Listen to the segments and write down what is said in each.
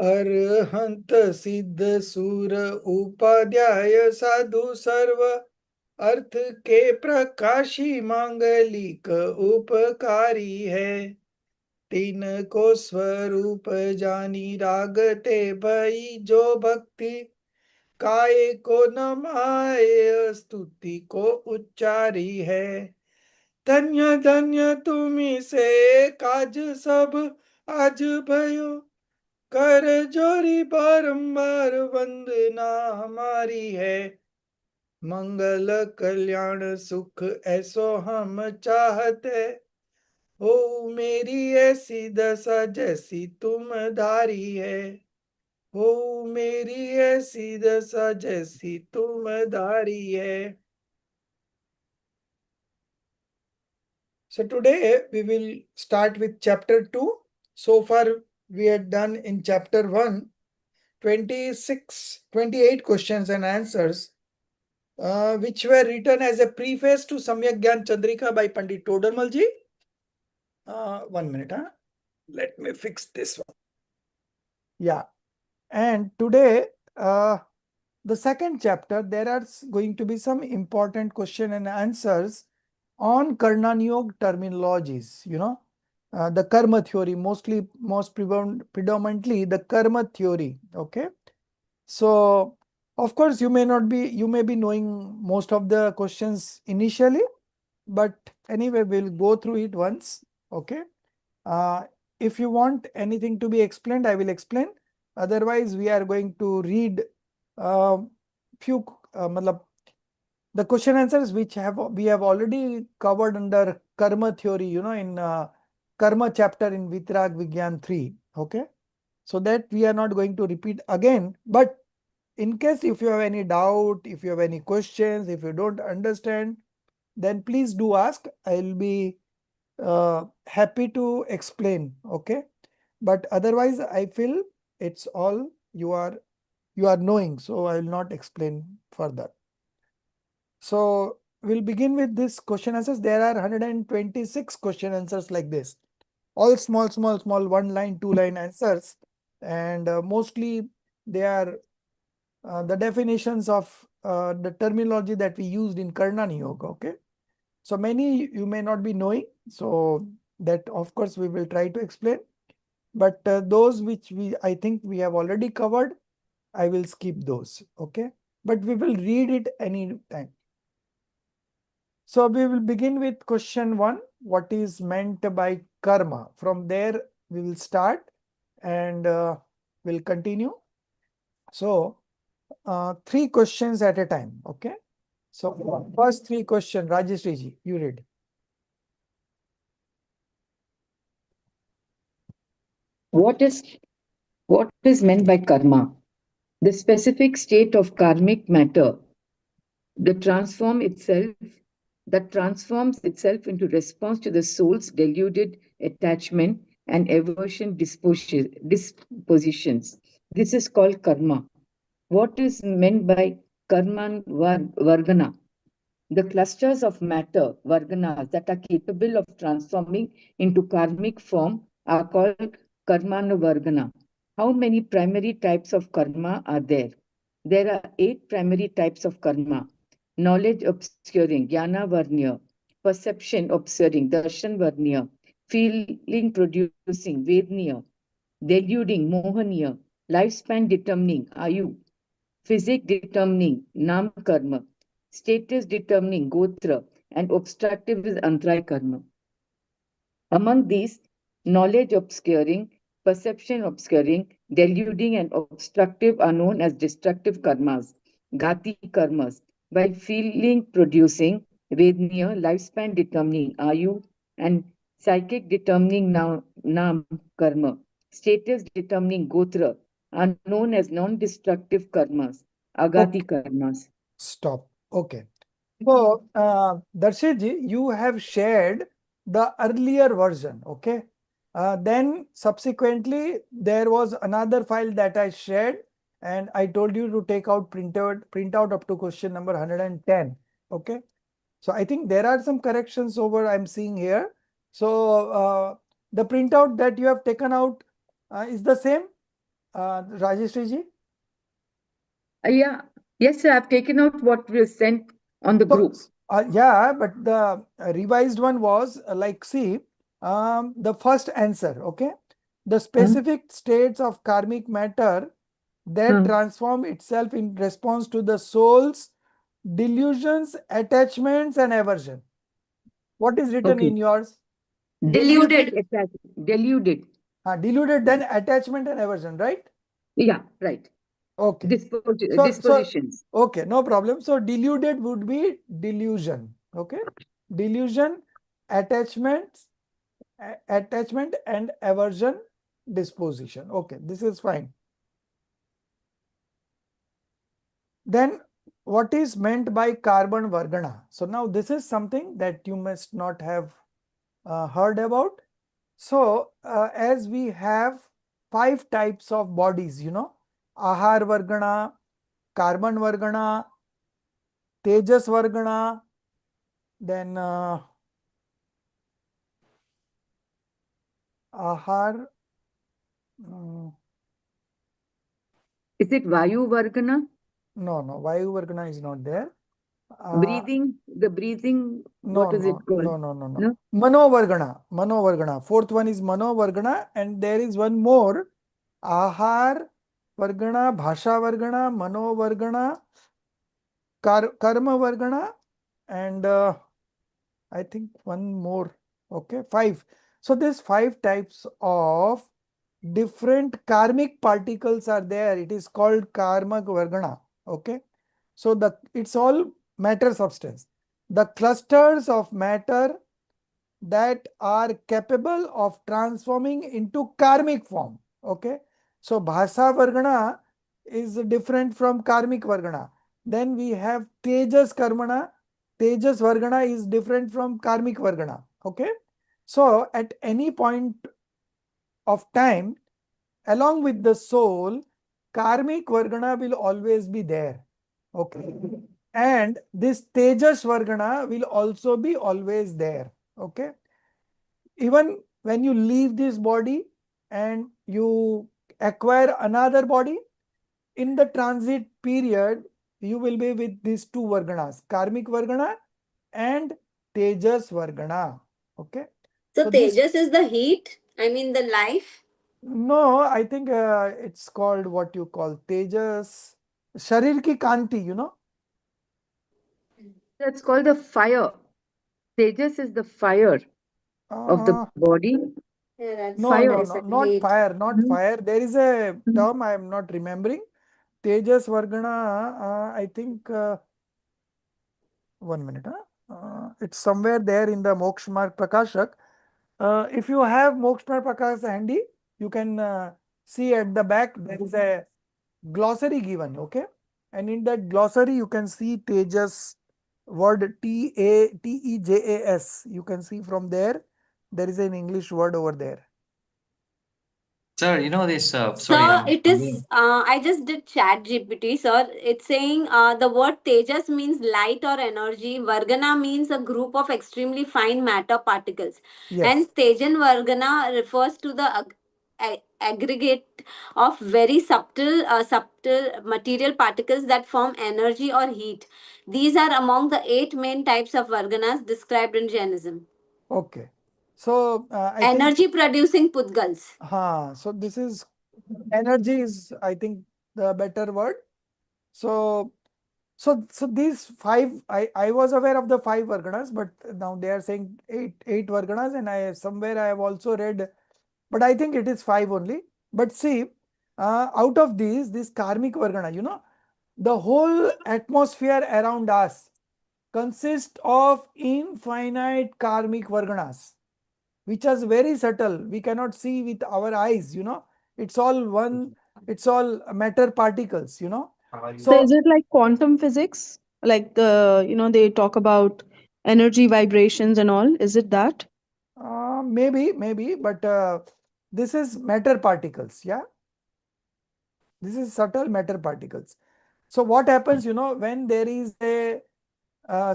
अरहंत सिद्ध सूर उपाध्याय साधु सर्व अर्थ के प्रकाशी मांगलिक उपकारी है। तीन को स्वरूप जानी रागते भई जो भक्ति काय को नमाय स्तुति को उच्चारी है। धन्य धन्य तुम्ही से काज सब आज भयो कर जोरी बारंबार वंदना हमारी है। मंगल कल्याण सुख ऐसो हम चाहते हो मेरी ऐसी दशा जैसी तुम धारी है। हो मेरी ऐसी दशा जैसी तुम धारी है। So today we will start with chapter 2. So far we had done in chapter 1 28 questions and answers which were written as a preface to Samyak Gyan Chandrika by Pandit Todarmalji. 1 minute, let me fix this one. Yeah, and today the second chapter, there are going to be some important question and answers on Karnaniyog terminologies, the karma theory, most predominantly the karma theory. Okay, so of course you may be knowing most of the questions initially, but anyway we'll go through it once. Okay, if you want anything to be explained, I will explain. Otherwise we are going to read few the question answers which we have already covered under karma theory, in karma chapter in Vitrag Vigyan 3. Okay, so that we are not going to repeat again, but in case if you have any doubt, if you have any questions, if you don't understand, then please do ask. I'll be happy to explain. Okay, but otherwise I feel it's all you are knowing, so I will not explain further. So we'll begin with this question answers. There are 126 question answers like this, all small 1 line 2 line answers, and mostly they are the definitions of the terminology that we used in Karnani Yoga. Okay, so many you may not be knowing, so that of course we will try to explain, but those which I think we have already covered, I will skip those. Okay, but we will read it any time. So we will begin with question 1. What is meant by karma? From there we will start and we'll continue. So 3 questions at a time. Okay. So first 3 questions, Rajeshri ji, you read. What is meant by karma? The specific state of karmic matter that transforms itself into response to the soul's deluded attachment and aversion dispositions. This is called karma. What is meant by karman vargana? The clusters of matter, varganas, that are capable of transforming into karmic form are called karmanuvargana. How many primary types of karma are there? There are 8 primary types of karma. Knowledge obscuring, jnana varnya; perception obscuring, darshan varnya; feeling producing, vednya; deluding, mohaniya; lifespan determining, ayu; physics determining, nam karma; status determining, gotra; and obstructive is antray karma. Among these, knowledge obscuring, perception obscuring, deluding, and obstructive are known as destructive karmas, ghati karmas, while feeling producing, vednya; lifespan determining, ayu; and psychic determining, nam karma; status determining, gotra, are known as non-destructive karmas, agati karmas. Stop. Okay. So, Darshit ji, you have shared the earlier version. Okay. Then subsequently, there was another file that I shared, and I told you to take out printout up to question number 110. Okay. So I think there are some corrections over I'm seeing here. So the printout that you have taken out is the same. Rajeshri ji? Yeah. Yes, sir. I've taken out what was sent on the So, group. yeah, but the revised one was like, see, the first answer, okay? The specific states of karmic matter that transform itself in response to the soul's delusions, attachments, and aversion. What is written Okay. in yours? Deluded. Deluded. Deluded, then attachment and aversion, right? Yeah, right. Okay. So, Dispositions. okay, no problem. So, deluded would be delusion. Okay. Delusion, attachments, attachment and aversion, disposition. Okay, this is fine. Then what is meant by carbon vargana? So now this is something that you must not have heard about. So as we have 5 types of bodies, ahar vargana, carbon vargana, tejas vargana, then ahar, Is it Vayu Vargana? no, vayu vargana is not there. Breathing, the breathing, what is it called? No. Mano Vargana. Fourth one is Mano Vargana, and there is one more. Ahar Vargana, Bhasha Vargana, Mano Vargana, Karma Vargana, and I think one more. Okay, 5. So these 5 types of different karmic particles are there. It is called Karma Vargana. Okay. So it's all matter substance. The clusters of matter that are capable of transforming into karmic form. Okay. So Bhasa Vargana is different from karmic Vargana. Then we have Tejas Karmana. Tejas Vargana is different from karmic Vargana. Okay. So at any point of time, along with the soul, karmic Vargana will always be there. Okay. And this Tejas Vargana will also be always there. Okay. Even when you leave this body and you acquire another body, in the transit period, you will be with these 2 Varganas, karmic Vargana and Tejas Vargana. Okay. So Tejas is the heat, I mean the life. No, I think it's called what you call Tejas, Sharir ki Kanti, That's called the fire. Tejas is the fire of the body. Yeah, that's No, Fire. not heat. fire, not Mhm. fire. There is a Mhm. term I am not remembering. Tejas Vargana, I think, 1 minute. It's somewhere there in the Moksha Marg Prakashak. If you have Moksha Marg Prakashak handy, you can see at the back there is a glossary given, okay? And in that glossary, you can see Tejas word Tejas. You can see from there, there is an English word over there. Sir, you know this, sorry, So it I'm is. I just did Chat GPT, sir. It's saying the word Tejas means light or energy. Vargana means a group of extremely fine matter particles. Yes. And Tejan Vargana refers to the aggregate of very subtle material particles that form energy or heat. These are among the 8 main types of Varganas described in Jainism. Okay. So I think, Energy producing Pudgals. so this is energy is, I think, the better word. So these 5, I was aware of the 5 Varganas, but now they are saying 8 Varganas, and somewhere I have also read, but I think it is 5 only. But see, out of these, this karmic Vargana, the whole atmosphere around us consists of infinite karmic Varganas, which is very subtle. We cannot see with our eyes, it's all it's all matter particles, So is it like quantum physics? Like they talk about energy vibrations and all. Is it that? Maybe, but this is matter particles. Yeah, this is subtle matter particles. So what happens, when there is a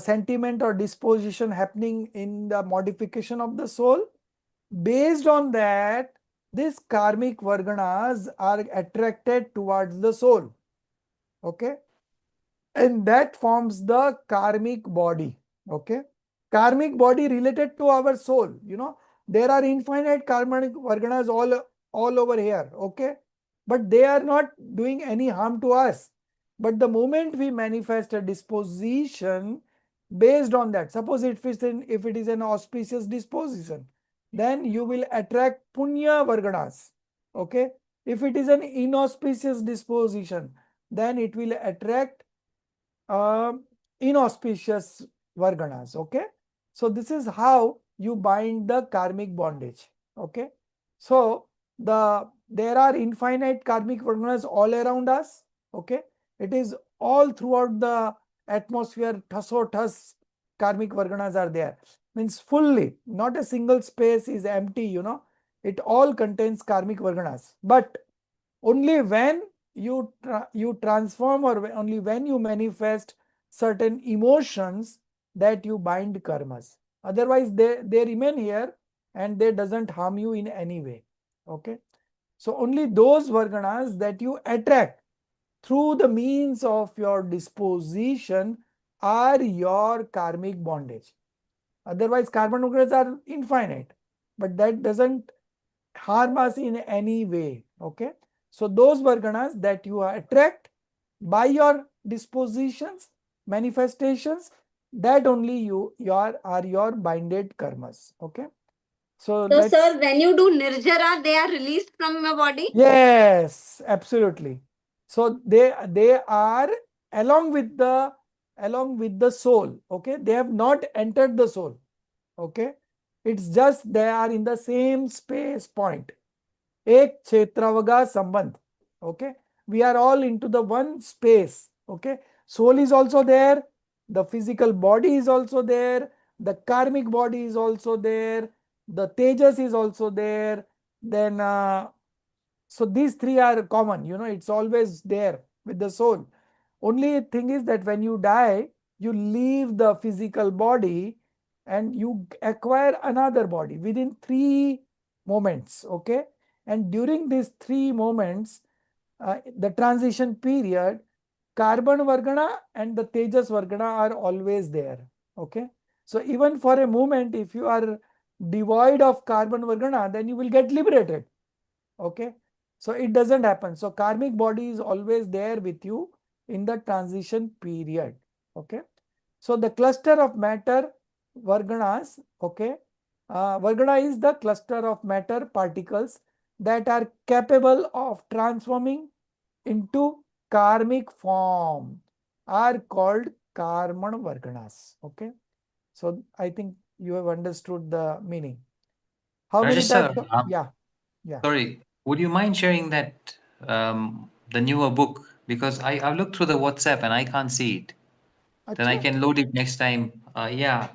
sentiment or disposition happening in the modification of the soul, based on that, these karmic varganas are attracted towards the soul. Okay. And that forms the karmic body. Okay. Karmic body related to our soul. There are infinite karmic varganas all over here. Okay. But they are not doing any harm to us. But the moment we manifest a disposition based on that, suppose if it is an auspicious disposition, then you will attract punya varganas. Okay. If it is an inauspicious disposition, then it will attract inauspicious varganas. Okay. So this is how you bind the karmic bondage. Okay. So there are infinite karmic varganas all around us. Okay. It is all throughout the atmosphere. Thus karmic varganas are there. Means fully, not a single space is empty. It all contains karmic varganas. But only when you transform, or only when you manifest certain emotions, that you bind karmas. Otherwise they remain here and they doesn't harm you in any way. Okay. So only those varganas that you attract through the means of your disposition are your karmic bondage. Otherwise karma varganas are infinite, but that doesn't harm us in any way. Okay. So those varganas that you attract by your dispositions, manifestations, that only are your binded karmas. Okay. So sir, when you do nirjara, they are released from your body? Yes, absolutely. So they are along with the soul. Okay. They have not entered the soul. Okay. It's just they are in the same space point. Ek Kshetravaga Sambandh. Okay. We are all into the one space. Okay. Soul is also there. The physical body is also there. The karmic body is also there. The Tejas is also there. Then, so these three are common. It's always there with the soul. Only thing is that when you die, you leave the physical body and you acquire another body within 3 moments. Okay. And during these 3 moments, the transition period, carbon vargana and the tejas vargana are always there. Okay. So even for a moment, if you are devoid of carbon vargana, then you will get liberated. Okay. So it doesn't happen. So karmic body is always there with you in the transition period. Okay. So the cluster of matter varganas. Okay. Vargana is the cluster of matter particles that are capable of transforming into karmic form are called karman varganas. Okay. So I think you have understood the meaning. How many Rajesh sir, types of, yeah. sorry, would you mind sharing that the newer book? Because I've looked through the WhatsApp and I can't see it. Then I Achha. can load it next time. Yeah.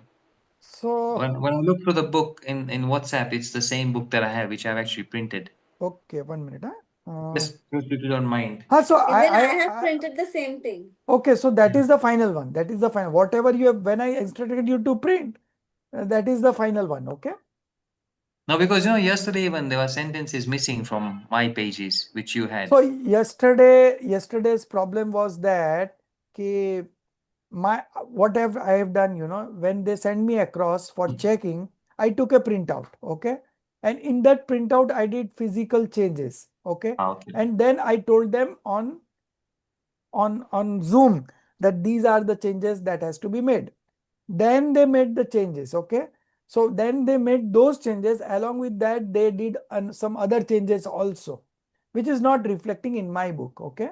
So, When I look through the book in WhatsApp, it's the same book that I have, which I've actually printed. okay, 1 minute. Just if you don't mind. So Even I have printed the same thing. okay, so that is the final one. That is the final. Whatever you have, when I instructed you to print, that is the final one. Okay. No, because yesterday when there were sentences missing from my pages, which you had. So yesterday's problem was that I have done, when they send me across for checking, I took a printout. Okay. And in that printout, I did physical changes. Okay. Okay. And then I told them on Zoom that these are the changes that has to be made. Then they made the changes. Okay. So then they made those changes. Along with that, they did some other changes also, which is not reflecting in my book. Okay.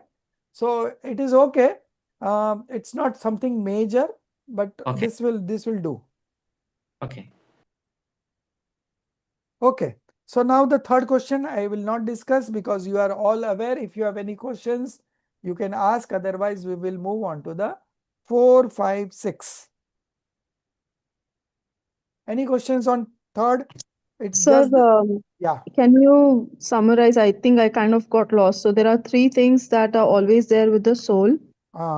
So it is okay. It's not something major, but Okay. this will do. Okay. Okay. So now the third question I will not discuss because you are all aware. If you have any questions, you can ask. Otherwise, we will move on to the 4, 5, 6. Any questions on third? It's Sir, just yeah. can you summarize? I think I kind of got lost. So there are 3 things that are always there with the soul,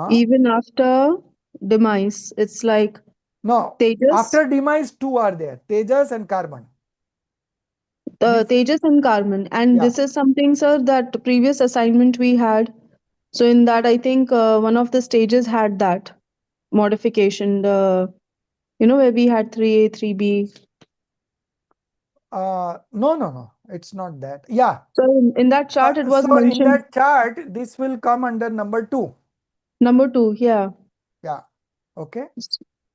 even after demise. It's like No, Tejas. after demise, 2 are there, Tejas and carbon. Tejas and Carmen. And Yeah. this is something, sir, that previous assignment we had. So in that, I think one of the stages had that modification. Where we had 3A, 3B. No. It's not that. Yeah. So in that chart, it was So in mentioned. that chart, this will come under number 2. Number 2, yeah. Yeah. Okay.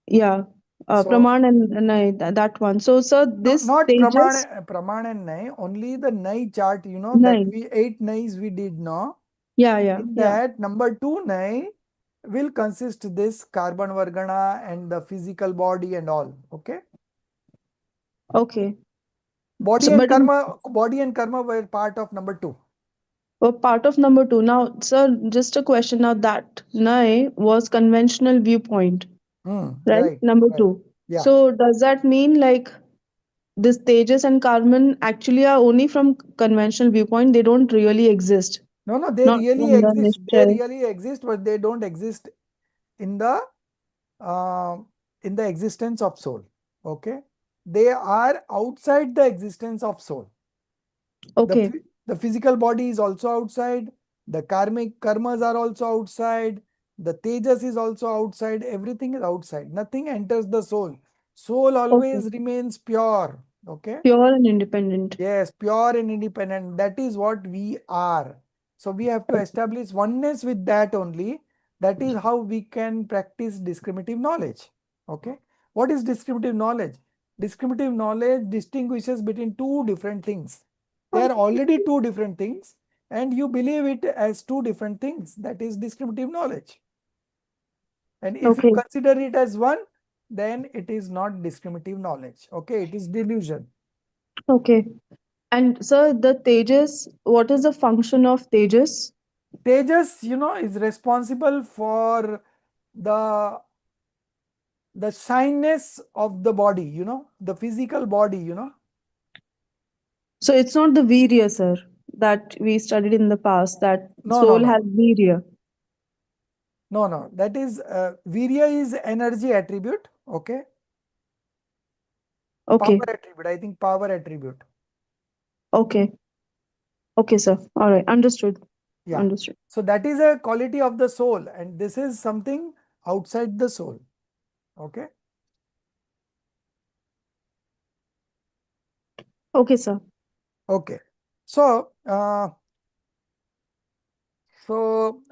Yeah. So Praman and that one. So, sir, no, this not stages. Praman and Nai, only the Nai chart, that 9. 8 Nais we did now. Yeah. In that, number 2 Nai will consist this carbon vargana and the physical body and all. Okay. Okay. Body So, and but karma were part of number 2. part of number 2. Now, sir, just a question. Now, that Nai was conventional viewpoint, right? Right. Number Right. 2. Yeah. So, does that mean like this Tejas and Carmen actually are only from conventional viewpoint? They don't really exist. No, they Not really from the exist. They Nishchay. really exist, but they don't exist in the existence of soul. Okay. They are outside the existence of soul. Okay. The physical body is also outside. The karmic karmas are also outside. The tejas is also outside. Everything is outside. Nothing enters the soul. Soul always Okay. remains pure. Okay. Pure and independent. Yes, pure and independent. That is what we are. So we have to establish oneness with that only. That is how we can practice discriminative knowledge. Okay. What is discriminative knowledge? Discriminative knowledge distinguishes between two different things. They are already two different things, and you believe it as two different things. That is discriminative knowledge. And if you Okay. consider it as one, then it is not discriminative knowledge. Okay. It is delusion. Okay. And sir, the Tejas, what is the function of Tejas? Tejas, is responsible for the shyness of the body, the physical body, So it's not the Virya, sir, that we studied in the past, that soul has No. Virya. No. That is, Virya is energy attribute, okay? Okay. Power attribute, I think power attribute. Okay. Okay, sir. All right. Understood. Yeah. Understood. So that is a quality of the soul, and this is something outside the soul, okay? Okay, sir. Okay. So, so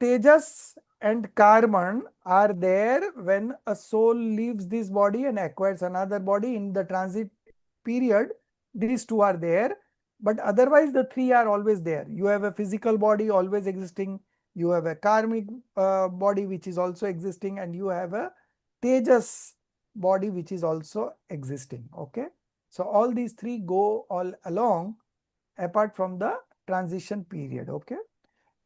Tejas and Karman are there when a soul leaves this body and acquires another body in the transit period. These two are there, but otherwise the three are always there. You have a physical body always existing, you have a karmic body which is also existing, and you have a Tejas body which is also existing. Okay. So all these three go all along apart from the transition period. Okay.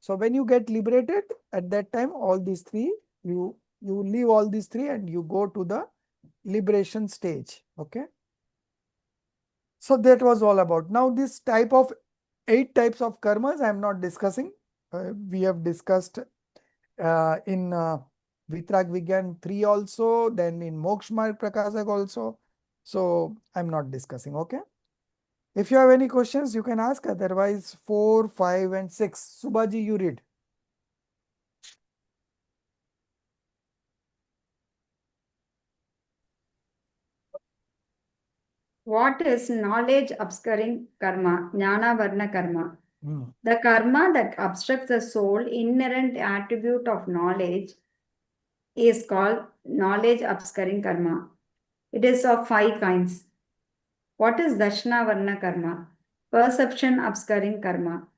So when you get liberated, at that time, all these three, you leave all these three and you go to the liberation stage. Okay. So that was all about. Now this type of 8 types of karmas I am not discussing. We have discussed in Vitrag Vigyan 3 also, then in Moksha Marg Prakashak also. So I'm not discussing. Okay. If you have any questions, you can ask. Otherwise, 4, 5, and 6. Subhaji, you read. What is knowledge obscuring karma? Jnana varna karma. The karma that obstructs the soul, inherent attribute of knowledge, is called knowledge obscuring karma. It is of 5 kinds. What is Dashna Varna karma? Perception obscuring karma.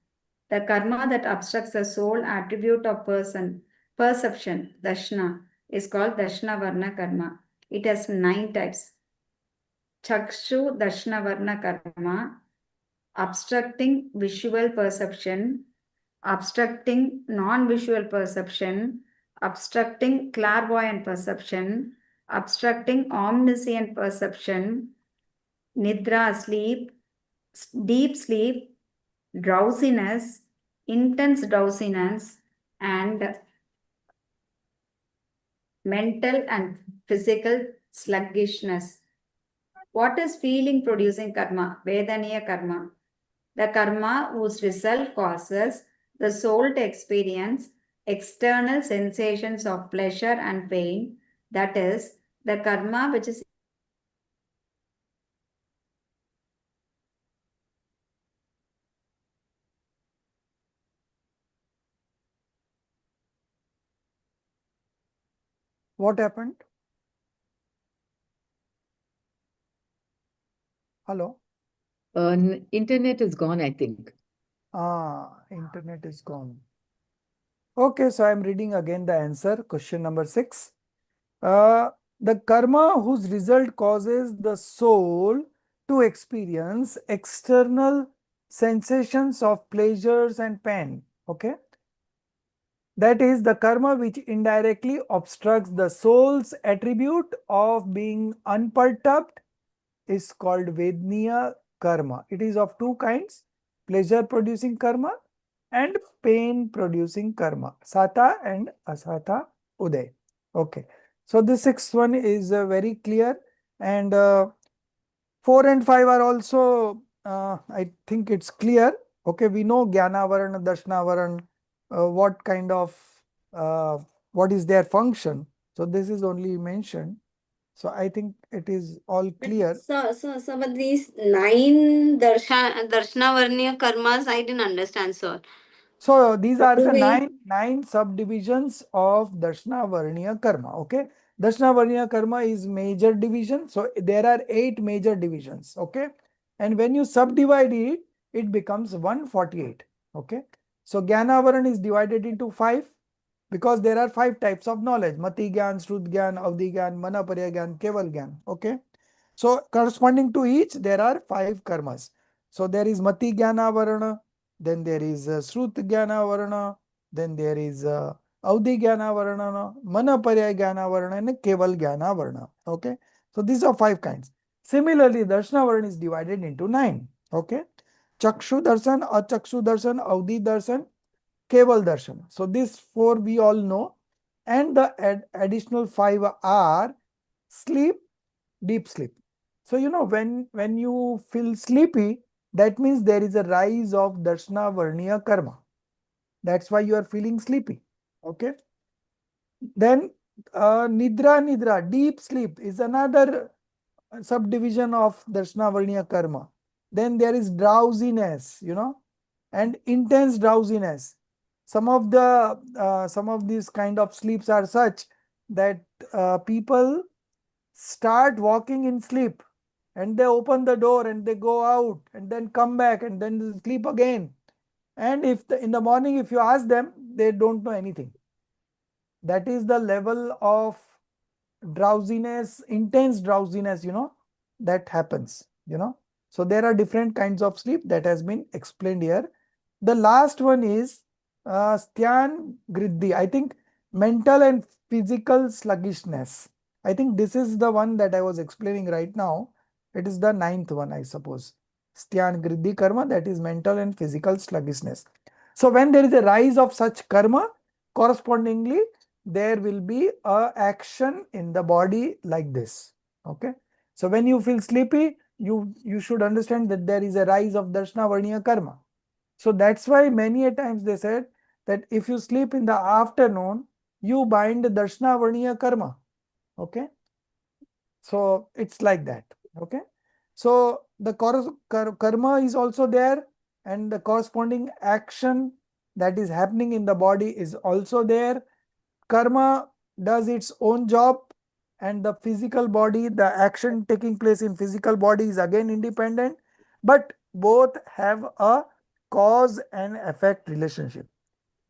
The karma that obstructs the soul attribute of perception, Dashna, is called Dashna Varna karma. It has 9 types. Chakshu Dashna Varna karma, obstructing visual perception, obstructing non-visual perception, obstructing clairvoyant perception, obstructing omniscient perception, nidra sleep, deep sleep, drowsiness, intense drowsiness, and mental and physical sluggishness. What is feeling producing karma? Vedaniya karma. The karma whose result causes the soul to experience external sensations of pleasure and pain. That is, the karma which is What happened? Hello? Internet is gone, I think. Internet is gone. Okay, so I'm reading again the answer. Question number 6. The karma whose result causes the soul to experience external sensations of pleasures and pain. Okay. That is the karma which indirectly obstructs the soul's attribute of being unperturbed is called Vedniya karma. It is of two kinds, pleasure producing karma and pain producing karma, Sata and Asata Uday. Okay. So the sixth one is very clear, and 4 and 5 are also, I think it's clear. Okay, we know Jnana Varana, Darshana Varana, what kind of, what is their function. So this is only mentioned. So I think it is all clear. So, but these 9 Darshana Varniya karmas, I didn't understand, sir. So these How are do the we- nine subdivisions of Darshana Varniya Karma. Okay, Darshana Varniya Karma is major division. So there are 8 major divisions. Okay, and when you subdivide it, it becomes 148. Okay, so Jnana Varana is divided into 5 because there are 5 types of knowledge: Mati Gyan, Shrut Gyan, Avdi Gyan, Manaparya Gyan, Keval Gyan. Okay, so corresponding to each, there are 5 karmas. So there is Mati Jnana Varana, then there is Shrut Jnana Varana, then there is Avdi Jnana Varana, Manaparya Jnana Varana, and Keval Jnana Varana. Okay, so these are 5 kinds. Similarly, Darshana Varana is divided into 9. Okay, Chakshu Darshan, Achakshu Darshan, Avdi Darshan, Keval Darshan. So these 4 we all know, and the additional 5 are sleep, deep sleep. So when you feel sleepy, that means there is a rise of Darshana Varniya karma. That's why you are feeling sleepy. Okay. Then Nidra, deep sleep is another subdivision of Darshana Varniya karma. Then there is drowsiness, and intense drowsiness. Some of these kind of sleeps are such that people start walking in sleep, and they open the door and they go out and then come back and then sleep again. And if in the morning, if you ask them, they don't know anything. That is the level of drowsiness, intense drowsiness, that happens. So there are different kinds of sleep that has been explained here. The last one is Styan Griddhi. I think mental and physical sluggishness. I think this is the one that I was explaining right now. It is the 9th one, I suppose. Styan Griddhi karma, that is mental and physical sluggishness. So when there is a rise of such karma, correspondingly, there will be a action in the body like this. Okay. So when you feel sleepy, you should understand that there is a rise of Darshana Varniya karma. So that's why many a times they said that if you sleep in the afternoon, you bind Darshana Varniya karma. Okay. So it's like that. Okay. So the karma is also there, and the corresponding action that is happening in the body is also there. Karma does its own job, and the physical body, the action taking place in physical body is again independent, but both have a cause and effect relationship.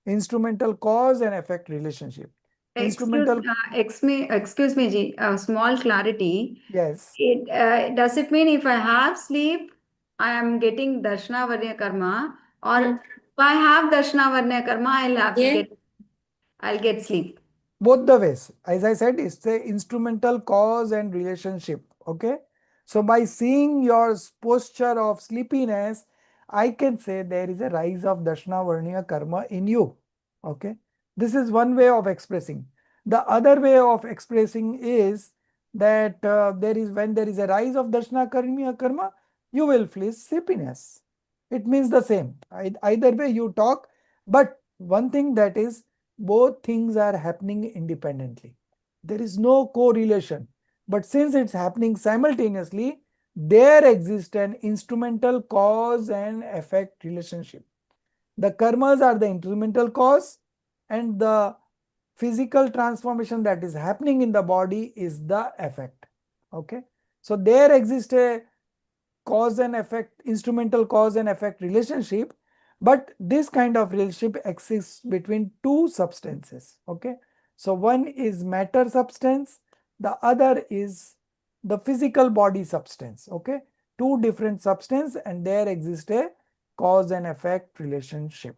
Instrumental cause and effect relationship. Instrumental, Excuse me, Ji, small clarity. yes. Does it mean if I have sleep, I am getting Darshana Varnya karma, or if I have Darshana Varnya karma, I'll get sleep? Both the ways. As I said, it's a instrumental cause and relationship. Okay. So by seeing your posture of sleepiness, I can say there is a rise of Darshana Varniya karma in you. Okay. This is one way of expressing. The other way of expressing is that when there is a rise of darshana karma, you will feel sleepiness. It means the same. Either way you talk, but one thing that is, both things are happening independently. There is no correlation. But since it's happening simultaneously, there exists an instrumental cause and effect relationship. The karmas are the instrumental cause, and the physical transformation that is happening in the body is the effect. Okay. So there exists a cause and effect, instrumental cause and effect relationship, but this kind of relationship exists between two substances. Okay. So one is matter substance, the other is the physical body substance. Okay. Two different substance, and there exists a cause and effect relationship.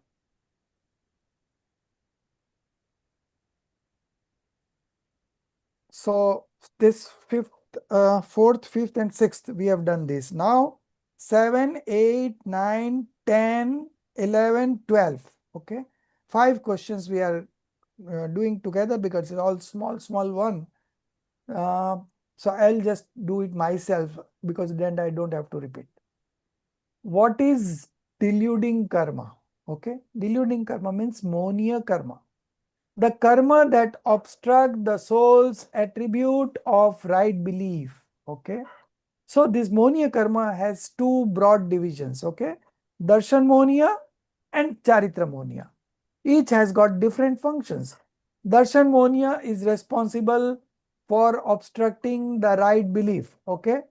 So this fourth, fifth, and sixth, we have done this. Now 7, 8, 9, 10, 11, 12. Okay. 5 questions we are doing together because it's all small one. So I'll just do it myself because then I don't have to repeat. What is deluding karma? Okay. Deluding karma means monia karma. The karma that obstruct the soul's attribute of right belief. Okay. So this monia karma has two broad divisions. Okay. Darshan monia and charitra monia. Each has got different functions. Darshan monia is responsible for obstructing the right belief. Okay.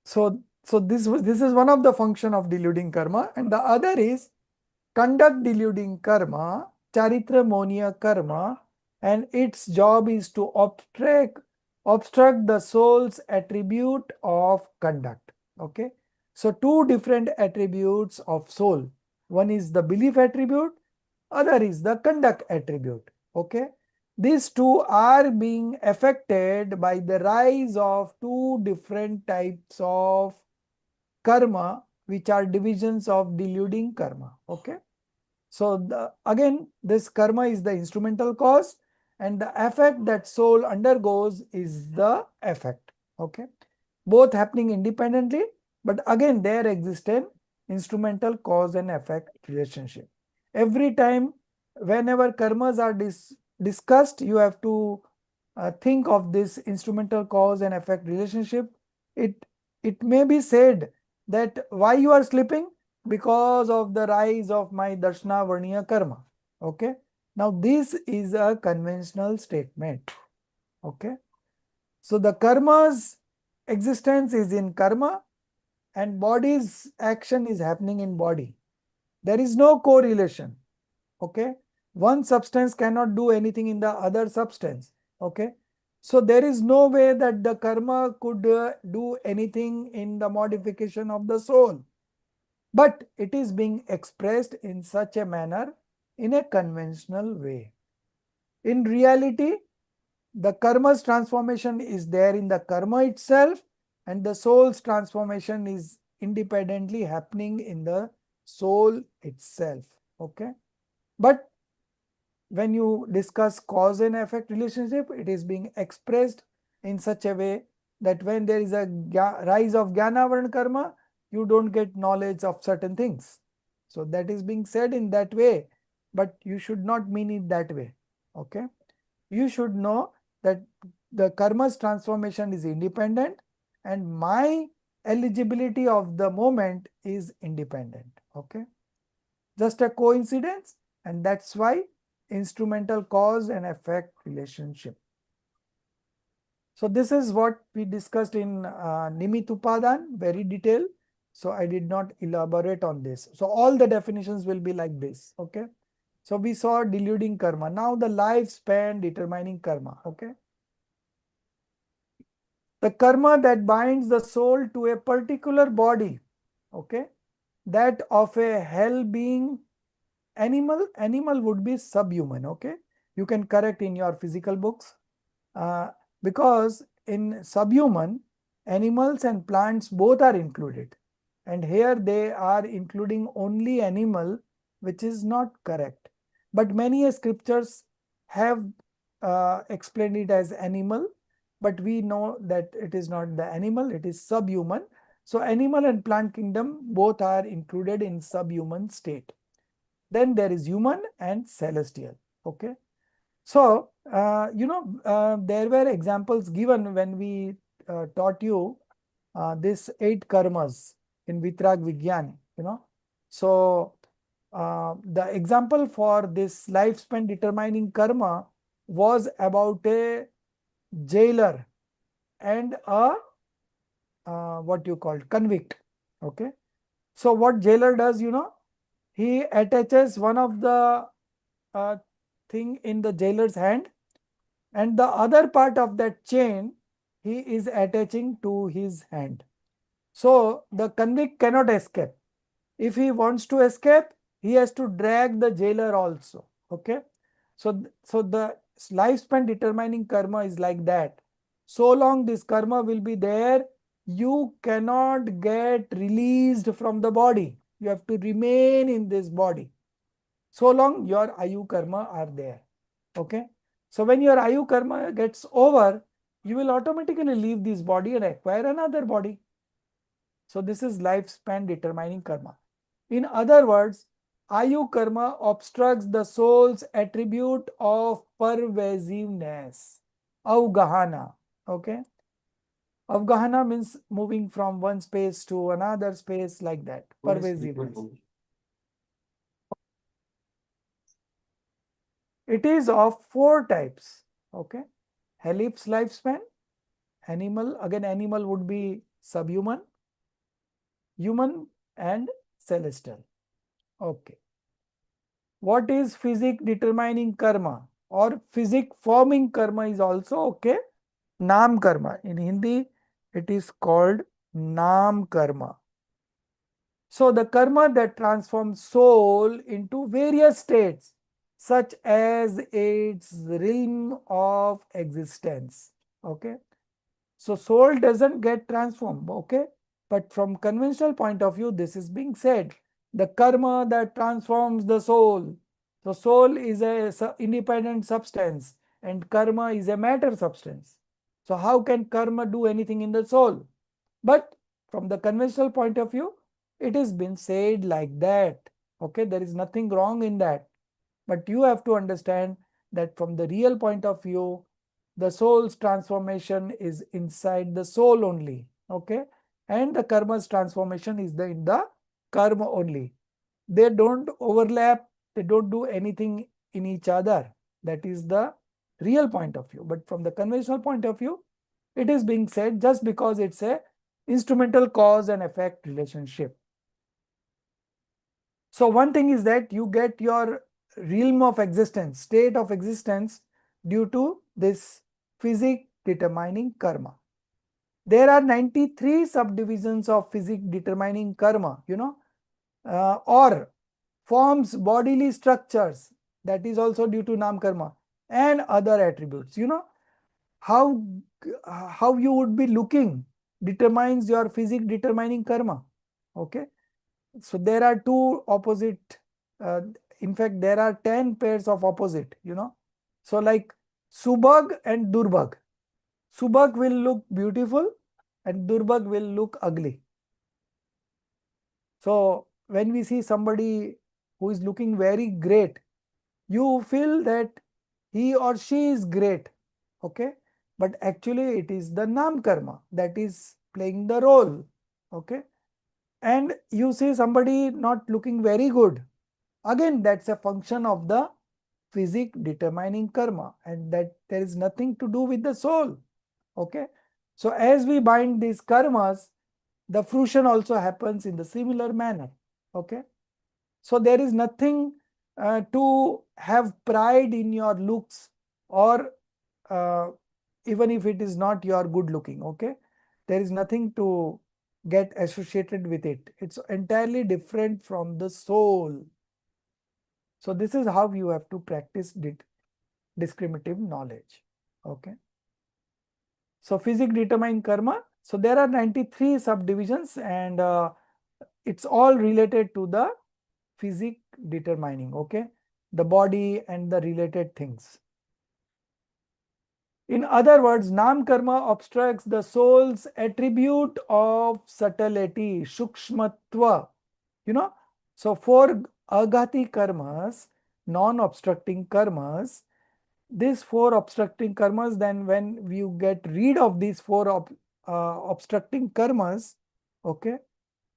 So this is one of the function of deluding karma, and the other is conduct deluding karma, charitra monia karma, and its job is to obstruct the soul's attribute of conduct. Okay. So two different attributes of soul. One is the belief attribute, other is the conduct attribute. Okay. These two are being affected by the rise of two different types of karma, which are divisions of deluding karma. Okay. So again, this karma is the instrumental cause, and the effect that soul undergoes is the effect. Okay. Both happening independently, but again there exists an instrumental cause and effect relationship. Every time whenever karmas are discussed, you have to think of this instrumental cause and effect relationship. It may be said that why you are sleeping? Because of the rise of my darshana varniya karma. Okay. Now this is a conventional statement. Okay. So the karma's existence is in karma, and body's action is happening in body. There is no correlation. Okay. One substance cannot do anything in the other substance. Okay. So there is no way that the karma could do anything in the modification of the soul. But it is being expressed in such a manner in a conventional way. In reality, the karma's transformation is there in the karma itself, and the soul's transformation is independently happening in the soul itself. Okay. But when you discuss cause and effect relationship, it is being expressed in such a way that when there is a rise of jnana varna karma, you don't get knowledge of certain things. So that is being said in that way, but you should not mean it that way. Okay. You should know that the karma's transformation is independent, and my eligibility of the moment is independent. Okay. Just a coincidence, and that's why instrumental cause and effect relationship. So this is what we discussed in Nimit Upadan, very detailed. So I did not elaborate on this. So all the definitions will be like this. Okay. So we saw deluding karma. Now the lifespan determining karma. Okay. The karma that binds the soul to a particular body. Okay. That of a hell being. Animal would be subhuman. Okay. You can correct in your physical books. Because in subhuman, animals and plants both are included, and here they are including only animal, which is not correct. But many scriptures have explained it as animal, but we know that it is not the animal, it is subhuman. So animal and plant kingdom both are included in subhuman state. Then there is human and celestial. Okay. So, there were examples given when we taught you this 8 karmas in Vitrag Vigyan, So, the example for this lifespan determining karma was about a jailer and a what you call convict. Okay. So, what jailer does, he attaches one of the thing in the jailer's hand, and the other part of that chain he is attaching to his hand. So the convict cannot escape. If he wants to escape, he has to drag the jailer also. Okay. So the lifespan determining karma is like that. So long this karma will be there, you cannot get released from the body. You have to remain in this body. So long your Ayu karma are there. Okay. So when your Ayu karma gets over, you will automatically leave this body and acquire another body. So this is lifespan determining karma. In other words, Ayu karma obstructs the soul's attribute of pervasiveness. Avgahana. Okay. Avgahana means moving from one space to another space, like that. Pervasiveness. It is of 4 types. Okay. Helix lifespan. Animal, again animal would be subhuman, human and celestial. Okay. What is physic determining karma or physic forming karma is also okay. Naam karma. In Hindi, it is called naam karma. So the karma that transforms soul into various states, such as its realm of existence. Okay. So soul doesn't get transformed. Okay. But from conventional point of view, this is being said. The karma that transforms the soul. So soul is a independent substance and karma is a matter substance. So how can karma do anything in the soul? But from the conventional point of view, it has been said like that. Okay, there is nothing wrong in that. But you have to understand that from the real point of view, the soul's transformation is inside the soul only. Okay, and the karma's transformation is in the karma only. They don't overlap, they don't do anything in each other. That is the real point of view. But from the conventional point of view, it is being said just because it's a instrumental cause and effect relationship. So one thing is that you get your realm of existence, state of existence due to this physic determining karma. There are 93 subdivisions of physic determining karma, or forms bodily structures, that is also due to nam karma, and other attributes. How you would be looking determines your physic determining karma. Okay. So there are 2 opposite, in fact there are 10 pairs of opposite, So like Subhag and Durbhag. Subhag will look beautiful and Durbhag will look ugly. So when we see somebody who is looking very great, you feel that he or she is great. Okay. But actually it is the nam karma that is playing the role. Okay. And you see somebody not looking very good. Again, that's a function of the physic determining karma, and that there is nothing to do with the soul. Okay. So as we bind these karmas, the fruition also happens in the similar manner. Okay. So there is nothing to have pride in your looks, or even if it is not your good looking. Okay. There is nothing to get associated with it. It's entirely different from the soul. So this is how you have to practice discriminative knowledge. Okay. So physics determine karma. So there are 93 subdivisions, and it's all related to the physics determining, okay, the body and the related things. In other words, Nam karma obstructs the soul's attribute of subtlety, shukshmatva. So for agati karmas, non-obstructing karmas, these 4 obstructing karmas, then when you get rid of these 4 obstructing karmas, okay,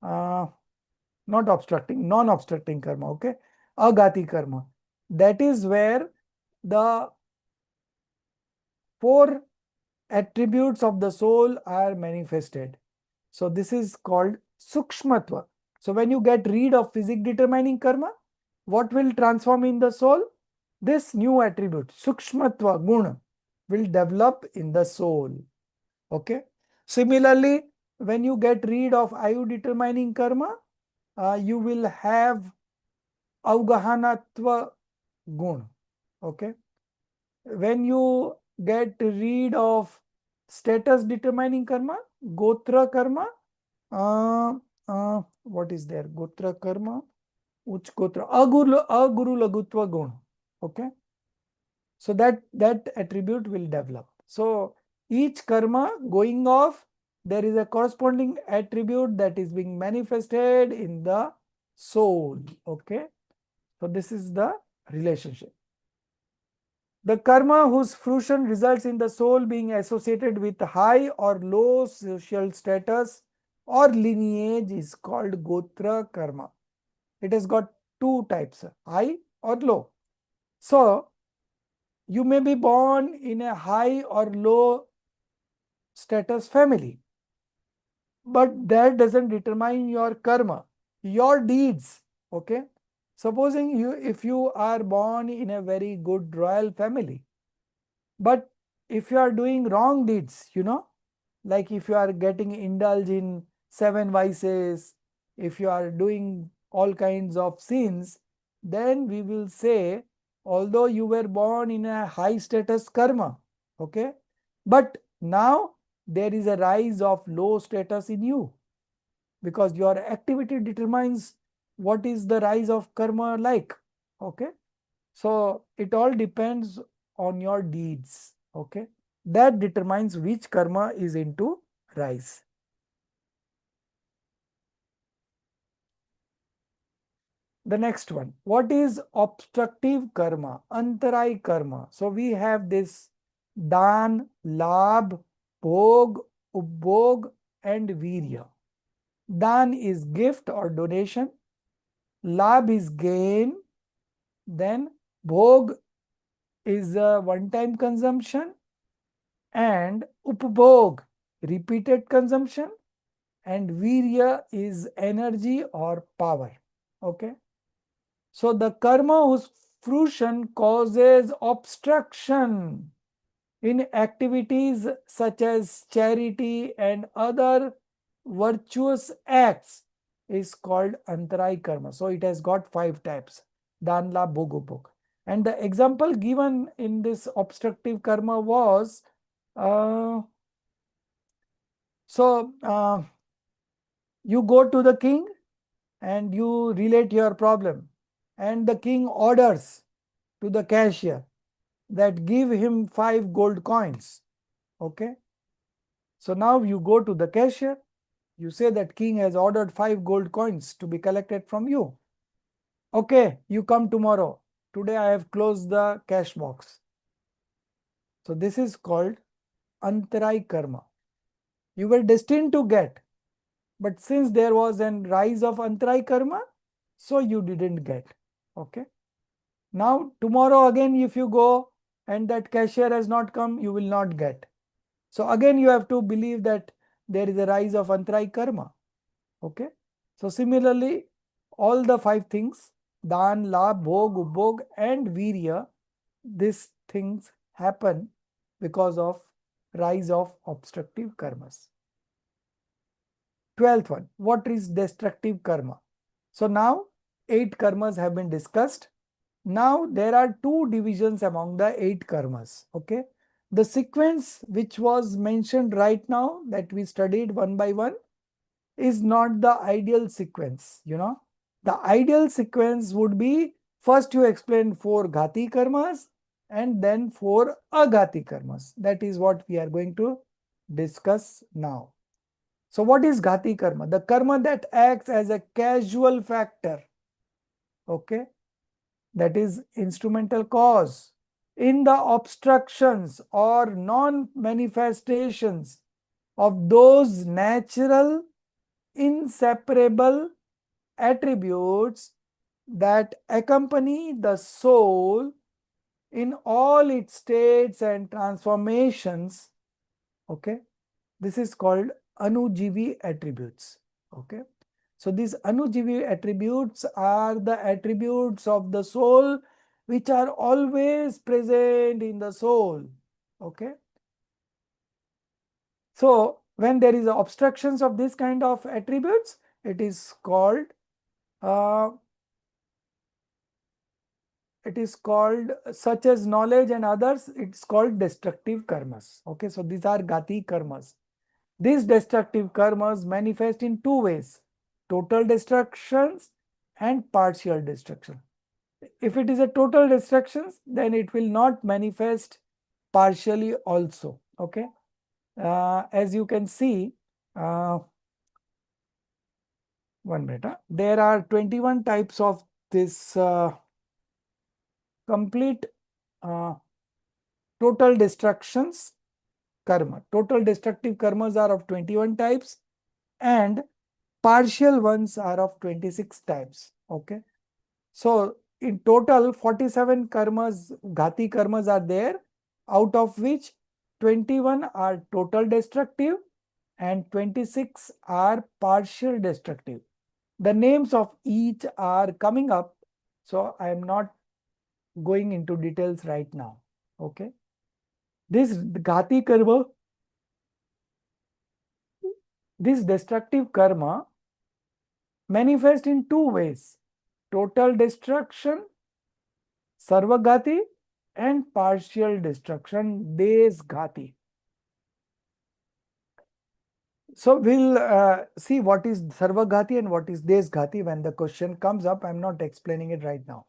not obstructing, non-obstructing karma, okay, agati karma, that is where the 4 attributes of the soul are manifested. So this is called sukshmatva. So when you get rid of physic determining karma, what will transform in the soul? This new attribute, sukshmatva guna, will develop in the soul. Okay. Similarly, when you get rid of ayu determining karma, you will have avgahanatva guna. Okay. When you get rid of status determining karma, gotra karma, what is there? Gotra karma, uch gotra, aguru lagutva guna. Okay. So that attribute will develop. So each karma going off, there is a corresponding attribute that is being manifested in the soul. Okay. So this is the relationship. The karma whose fruition results in the soul being associated with high or low social status or lineage is called gotra karma. It has got 2 types, high or low. So you may be born in a high or low status family, but that doesn't determine your karma, your deeds. Okay. Supposing if you are born in a very good royal family, but if you are doing wrong deeds, like if you are getting indulged in 7 vices, if you are doing all kinds of sins, then we will say, although you were born in a high status karma, okay, but now there is a rise of low status in you, because your activity determines what is the rise of karma like. Okay. So it all depends on your deeds. Okay. That determines which karma is into rise. The next one, what is obstructive karma? Antarai karma. So we have this dan, labh, bhog, upbhog and virya. Dan is gift or donation. Labh is gain. Then bhog is a one-time consumption. And upbhog, repeated consumption. And virya is energy or power. Okay. So the karma whose fruition causes obstruction in activities such as charity and other virtuous acts is called antarai karma. So it has got 5 types, dan, labh, bhog, upbhog. And the example given in this obstructive karma was, you go to the king and you relate your problem, and the king orders to the cashier that give him 5 gold coins. Okay. So now you go to the cashier, you say that king has ordered 5 gold coins to be collected from you. Okay, you come tomorrow. Today I have closed the cash box. So this is called antarai karma. You were destined to get, but since there was a rise of antarai karma, so you didn't get. Okay. Now tomorrow again if you go and that cashier has not come, you will not get. So again you have to believe that there is a rise of antarai karma. Okay. So similarly, all the 5 things, dan, labh, bhog, upbhog and virya, these things happen because of rise of obstructive karmas. 12th one, what is destructive karma? So now 8 karmas have been discussed. Now there are 2 divisions among the 8 karmas. Okay. The sequence which was mentioned right now that we studied one by one is not the ideal sequence. The ideal sequence would be, first you explain 4 ghati karmas, and then 4 aghati karmas. That is what we are going to discuss now. So what is ghati karma? The karma that acts as a causal factor, okay, that is instrumental cause in the obstructions or non-manifestations of those natural inseparable attributes that accompany the soul in all its states and transformations. Okay, this is called anujivi attributes. Okay, so these anujivi attributes are the attributes of the soul which are always present in the soul. Okay, so when there is obstructions of this kind of attributes, it is called such as knowledge and others, it's called destructive karmas. Okay, so these are ghati karmas. These destructive karmas manifest in two ways: total destructions and partial destruction. If it is a total destruction, then it will not manifest partially also. Okay, as you can see, one minute, there are 21 types of this complete total destructions karma. Total destructive karmas are of 21 types and partial ones are of 26 types. Okay, so in total 47 karmas, ghati karmas are there, out of which 21 are total destructive and 26 are partial destructive. The names of each are coming up, so I am not going into details right now. Okay, this ghati karma, this destructive karma manifest in two ways: total destruction, sarvagati, and partial destruction, desghati. So we'll see what is sarvagati and what is desghati when the question comes up. I'm not explaining it right now.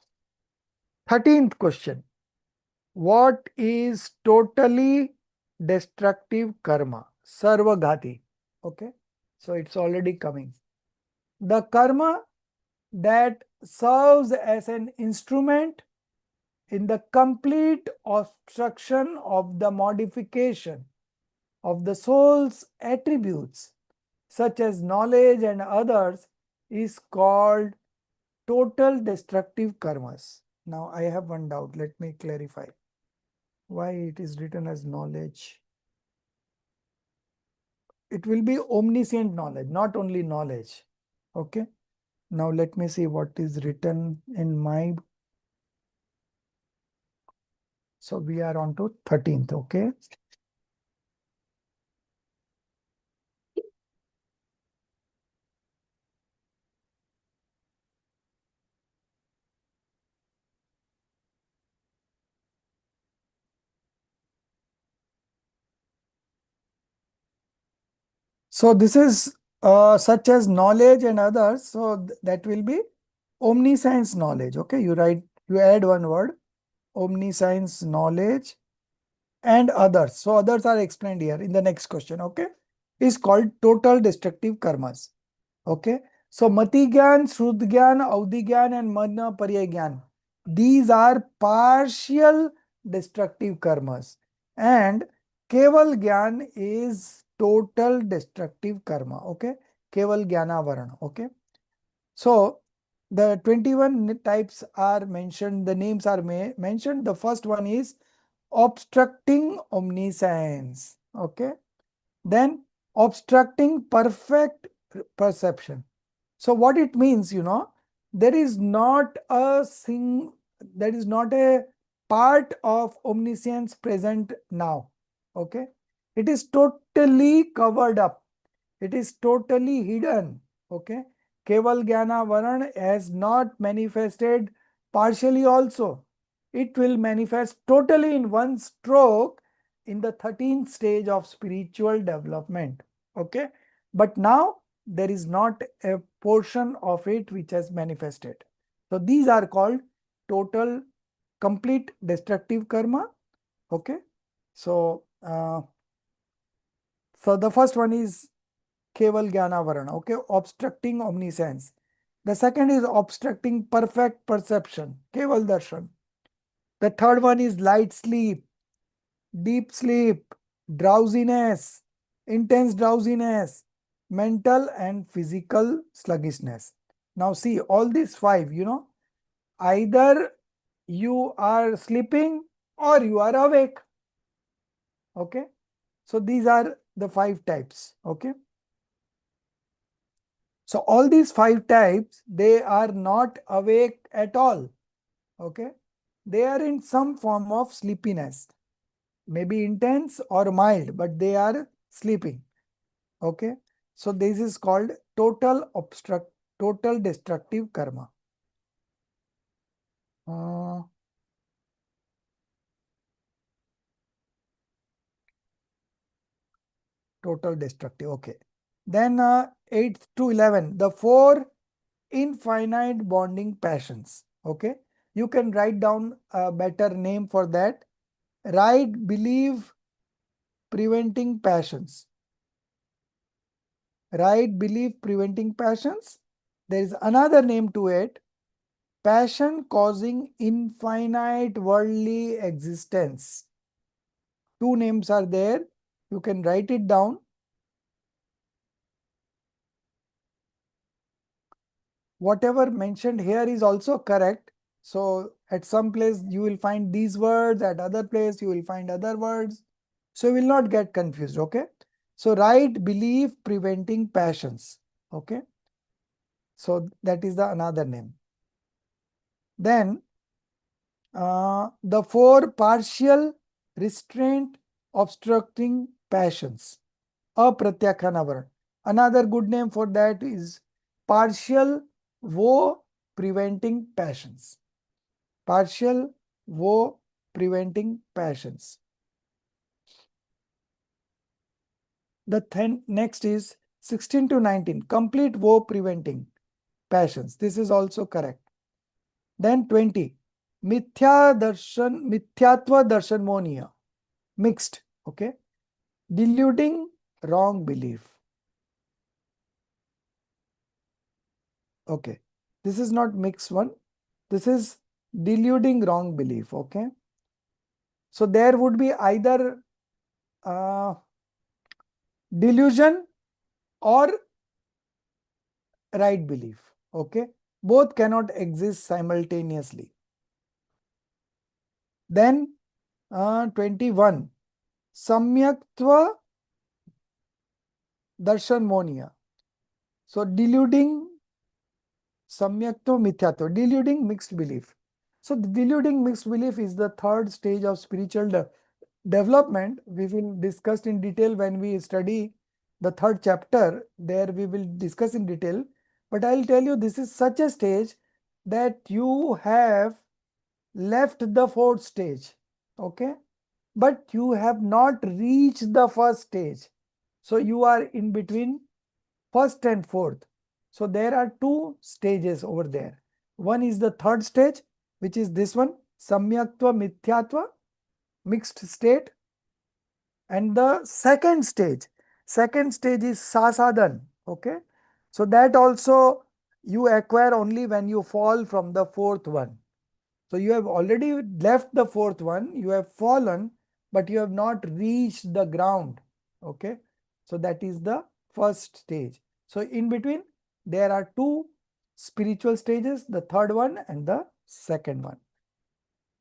13th question. What is totally destructive karma? Sarvagati. Okay, so it's already coming. The karma that serves as an instrument in the complete obstruction of the modification of the soul's attributes, such as knowledge and others, is called total destructive karmas. Now I have one doubt. Let me clarify why it is written as knowledge. It will be omniscient knowledge, not only knowledge. Okay. Now let me see what is written in my. So we are on to 13th. Okay. So this is such as knowledge and others. So that will be omniscience knowledge. Okay, you add one word, omniscience knowledge and others. So others are explained here in the next question. Okay, is called total destructive karmas. Okay, so mati gyan, shrud gyan, audhi gyan, and mana parya gyan. These are partial destructive karmas, and keval gyan is total destructive karma. Okay, keval jnana varana. Okay, so the 21 types are mentioned, the names are mentioned. The first one is obstructing omniscience. Okay, then obstructing perfect perception. So what it means, there is not a part of omniscience present now. Okay, it is totally covered up, it is totally hidden. Okay, keval jnana varan has not manifested partially also. It will manifest totally in one stroke in the 13th stage of spiritual development. Okay, but now there is not a portion of it which has manifested. So these are called total complete destructive karma. Okay. So, the first one is Keval Jnana Varana, okay, obstructing omniscience. The second is obstructing perfect perception, Keval Darshan. The third one is light sleep, deep sleep, drowsiness, intense drowsiness, mental and physical sluggishness. Now see, all these five, either you are sleeping or you are awake. Okay. So these are the 5 types. Okay. So all these 5 types, they are not awake at all. Okay. They are in some form of sleepiness, maybe intense or mild, but they are sleeping. Okay. So this is called total destructive karma. Total destructive. Okay. Then 8 to 11, the 4 infinite bonding passions. Okay. You can write down a better name for that. Right belief preventing passions. Right belief preventing passions. There is another name to it. Passion causing infinite worldly existence. 2 names are there. You can write it down. Whatever mentioned here is also correct. So at some place you will find these words, at other place you will find other words. So you will not get confused. Okay. So right belief preventing passions. Okay. So that is the another name. Then the 4 partial restraint obstructing passions. Apratyakhanavar. Another good name for that is partial woe preventing passions. Partial woe preventing passions. The next is 16 to 19, complete woe preventing passions. This is also correct. Then 20, mithyatva darshan monia, mixed. Okay. Deluding wrong belief. Okay. This is not mixed one. This is deluding wrong belief. Okay. So there would be either delusion or right belief. Okay. Both cannot exist simultaneously. Then 21. Samyaktva darshan monia. So deluding samyaktva mithyatva, deluding mixed belief. So the deluding mixed belief is the 3rd stage of spiritual development. We will discuss in detail when we study the 3rd chapter. There we will discuss in detail. But I'll tell you, this is such a stage that you have left the 4th stage. Okay. But you have not reached the 1st stage. So you are in between 1st and 4th. So there are 2 stages over there. One is the 3rd stage, which is this one, samyaktva mithyatva, mixed state. And the second stage is sasadhan. Okay. So that also you acquire only when you fall from the 4th one. So you have already left the 4th one, you have fallen, but you have not reached the ground. Okay. So that is the 1st stage. So in between there are 2 spiritual stages, the 3rd one and the 2nd one.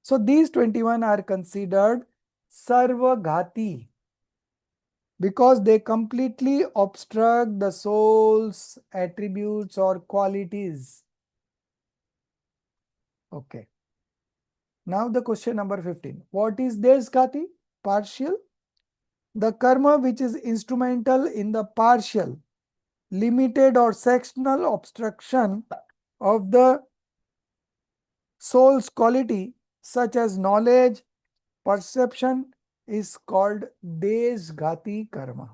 So these 21 are considered sarvaghati because they completely obstruct the soul's attributes or qualities. Okay. Now the question number 15. What is Deshghati? Partial. The karma which is instrumental in the partial, limited or sectional obstruction of the soul's quality such as knowledge, perception is called Deshghati karma.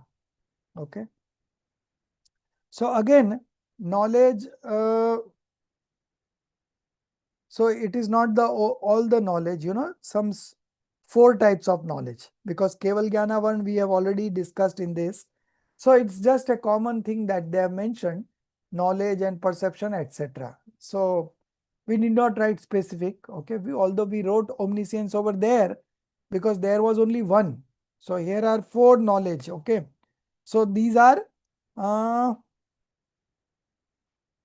Okay. So again, knowledge So it is not the all the knowledge, some 4 types of knowledge, because Keval Jnana one we have already discussed in this. So it's just a common thing that they have mentioned, knowledge and perception, etc. So we need not write specific, okay? Although we wrote omniscience over there because there was only one. So here are 4 knowledge, okay? So these are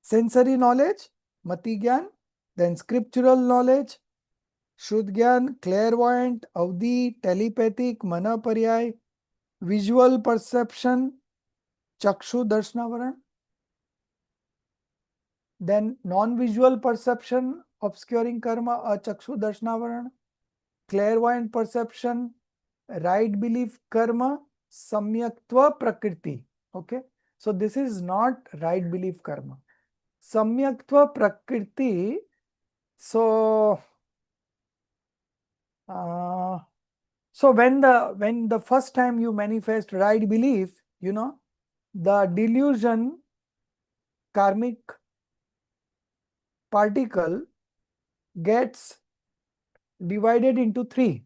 sensory knowledge, mati gyan, then scriptural knowledge, शुद्ध ज्ञान, clairvoyant, अवधि, telepathic, mana paryay, visual perception, chakshu darshanavaran, then non-visual perception, obscuring karma, achakshu darshanavaran, clairvoyant perception, right belief karma, samyaktva prakriti. Okay, so this is not right belief karma. Samyaktva prakriti. So so when the first time you manifest right belief, the delusion karmic particle gets divided into 3.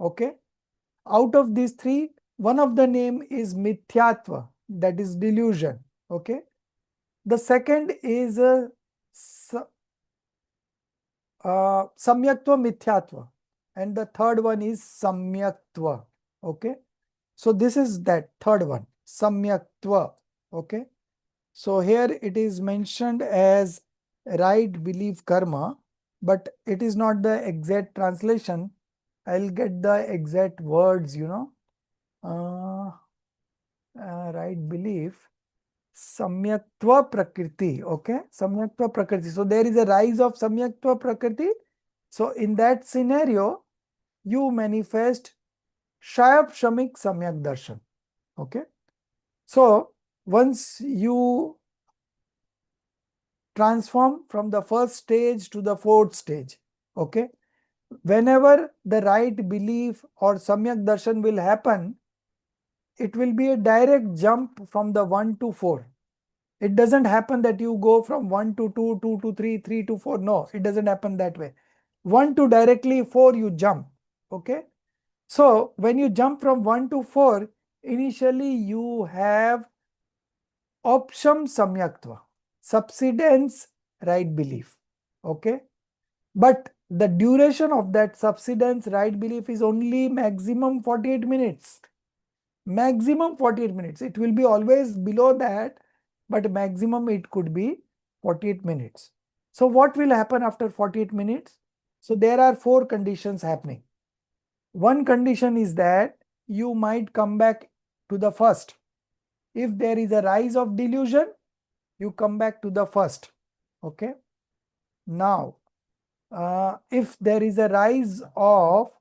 Okay, out of these 3, one of the name is mithyatva, that is delusion. Okay, the second is samyaktva mithyatva, and the third one is samyaktva. Okay, so this is that third one, samyaktva. Okay, so here it is mentioned as right belief karma, but it is not the exact translation. I'll get the exact words, right belief, samyaktva prakriti. Okay, samyaktva prakriti. So there is a rise of samyaktva prakriti. So in that scenario, you manifest shayab shamik samyak darshan. Okay, so once you transform from the first stage to the 4th stage, okay, whenever the right belief or samyak darshan will happen, it will be a direct jump from the 1 to 4. It doesn't happen that you go from 1 to 2, 2 to 3, 3 to 4. No, it doesn't happen that way. 1 to directly 4 you jump. Okay, so when you jump from 1 to 4, initially you have opsham samyaktva, subsidence right belief. Okay, but the duration of that subsidence right belief is only maximum 48 minutes. Maximum 48 minutes. It will be always below that, but maximum it could be 48 minutes. So what will happen after 48 minutes? So there are 4 conditions happening. One condition is that you might come back to the first. If there is a rise of delusion, you come back to the first. Okay. Now, if there is a rise of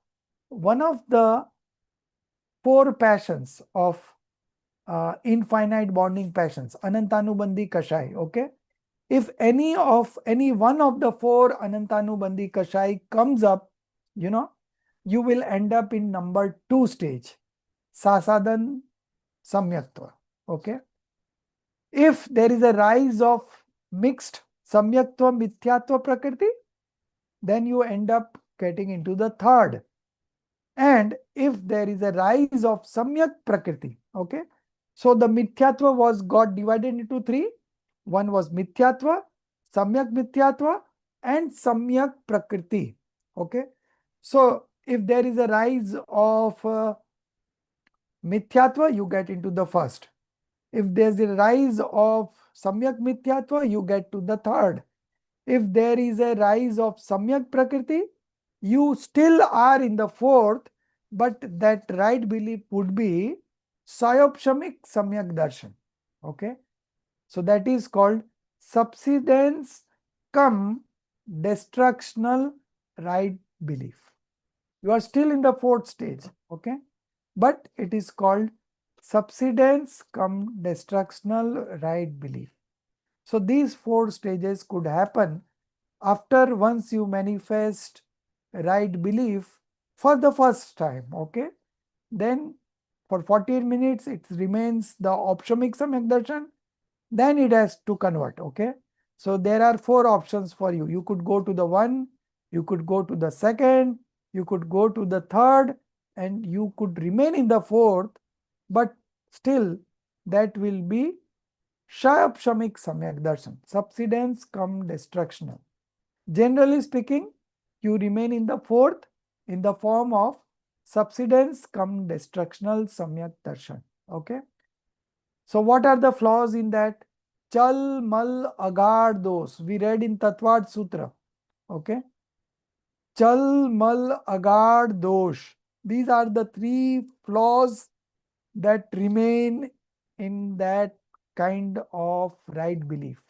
one of the 4 passions of infinite bonding passions, Anantanubandhi Kashai, okay? If any one of the 4 Anantanubandhi Kashai comes up, you will end up in number 2 stage, Sasadan Samyaktva, okay? If there is a rise of mixed Samyaktva Mithyatva Prakriti, then you end up getting into the 3rd. And if there is a rise of Samyak Prakriti, okay? So the Mithyatva got divided into 3. One was Mithyatva, Samyak Mithyatva, and Samyak Prakriti. Okay. So if there is a rise of Mithyatva, you get into the first. If there's a rise of Samyak Mithyatva, you get to the 3rd. If there is a rise of Samyak Prakriti, you still are in the 4th, but that right belief would be Sayopshamik Samyak Darshan. Okay. So that is called subsidence cum destructional right belief. You are still in the 4th stage. Okay. But it is called subsidence cum destructional right belief. So these 4 stages could happen after once you manifest right belief for the first time. Okay, then for 48 minutes it remains the opshamic samyak darshan, then it has to convert. Okay, so there are 4 options for you. You could go to the 1, You could go to the second, you could go to the third, and you could remain in the fourth, but still that will be Shayapshamik Samyak Darshan, subsidence come destructional. Generally speaking, you remain in the fourth in the form of subsidence come destructional Samyak Darshan. Okay. So what are the flaws in that? Chal, mal, agad, dos. We read in Tatvad Sutra. Okay. Chal, mal, agad, dosh. These are the three flaws that remain in that kind of right belief.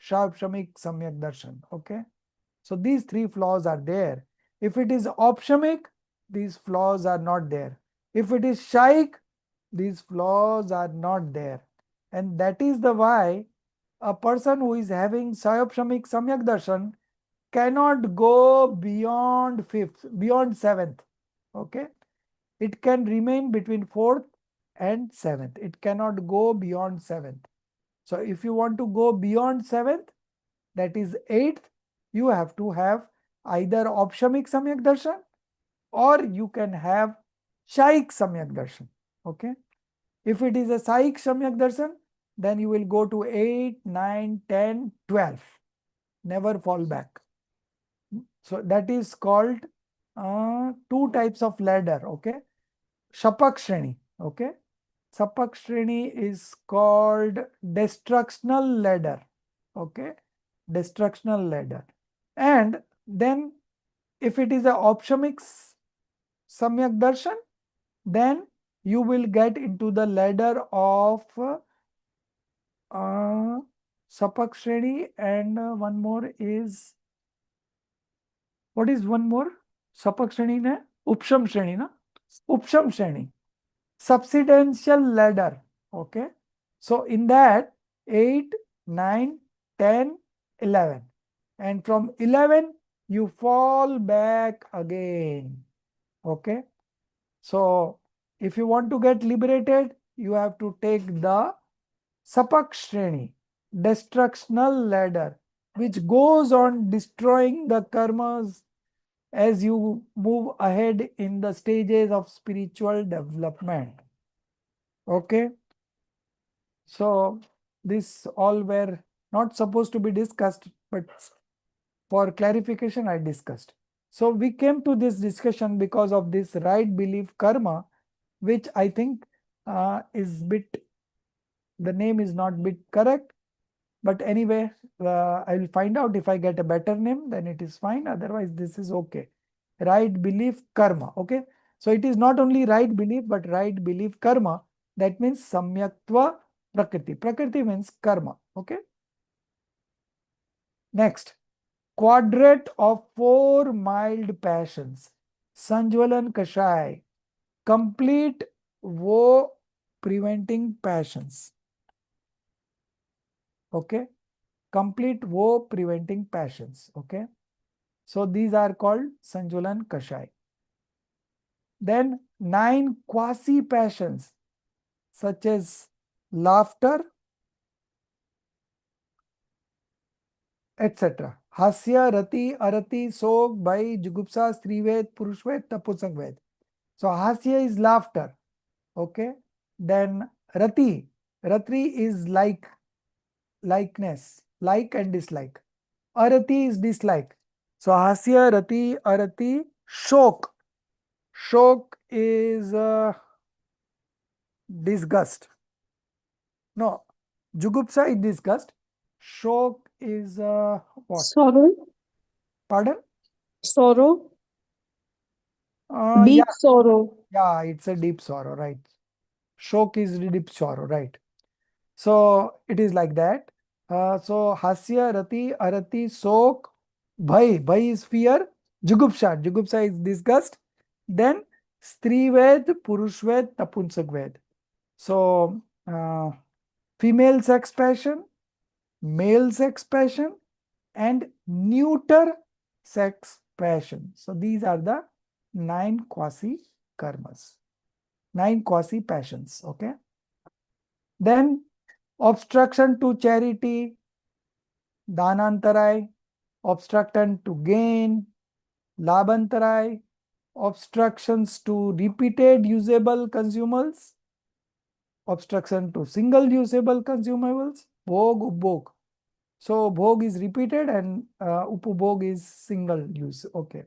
Shapshamik Samyak Darshan. Okay. So these three flaws are there. If it is opshamic, these flaws are not there. If it is shaik, these flaws are not there. And that is the why a person who is having Sayopshamik Samyak Darshan cannot go beyond fifth, beyond seventh. Okay. It can remain between fourth and seventh. It cannot go beyond seventh. So if you want to go beyond seventh, that is eighth, you have to have either Opshamik Samyak Darshan or you can have Shaik Samyak Darshan. Okay. If it is a Shaik Samyak Darshan, then you will go to 8, 9, 10, 12. Never fall back. So that is called two types of ladder. Okay. Shapak Shreni. Okay. Sapak Shreni is called destructional ladder. Okay. Destructional ladder. And then if it is a Opshamik Samyak Darshan, then you will get into the ladder of Sapak Shreni, and one more is, what is one more? Sapak Shreni ne? Upsham Shreni na? Upsham Shreni. Subsidential ladder. Okay. So in that 8, 9, 10, 11. And from 11, you fall back again. Okay. So if you want to get liberated, you have to take the Sapak Shreni, destructional ladder, which goes on destroying the karmas as you move ahead in the stages of spiritual development. Okay. So this all were not supposed to be discussed, but for clarification I discussed. So we came to this discussion because of this right belief karma, which I think is bit, the name is not bit correct. But anyway, I will find out if I get a better name, then it is fine. Otherwise, this is okay. Right belief karma. Okay. So it is not only right belief, but right belief karma. That means samyaktva prakriti. Prakriti means karma. Okay. Next, quadrate of 4 mild passions. Sanjwalan Kashai. Complete woe preventing passions. Okay. Complete woe preventing passions. Okay. So these are called Sanjulan Kashai. Then 9 quasi passions such as laughter, etc. Hasya, Rati, Arati, Sog, Bhai, Jugupsa, Strived, Purushved, Tapusangved. So Hasya is laughter. Okay. Then Rati. Rati is like, likeness, like and dislike. Arati is dislike. So Hasya, Rati, Arati, Shok. Shok is disgust. No, Jugupsa is disgust. Shok is what? Sorrow. Pardon? Sorrow. Yeah, Deep sorrow. yeah, it's a deep sorrow, right? Shok is deep sorrow, right? So it is like that. So Hasya, Rati, Arati, Sok, Bhai. Bhai is fear. Jugupsa. Jugupsa is disgust. Then Strived, Purushved, Tapunsagved. So female sex passion, male sex passion, and neuter sex passion. So these are the 9 quasi karmas, 9 quasi passions. Okay. Then obstruction to charity, danantarai, obstruction to gain, labhantarai, obstructions to repeated usable consumables, obstruction to single usable consumables, bhog, upbhog. So bhog is repeated and upbhog is single use. Okay.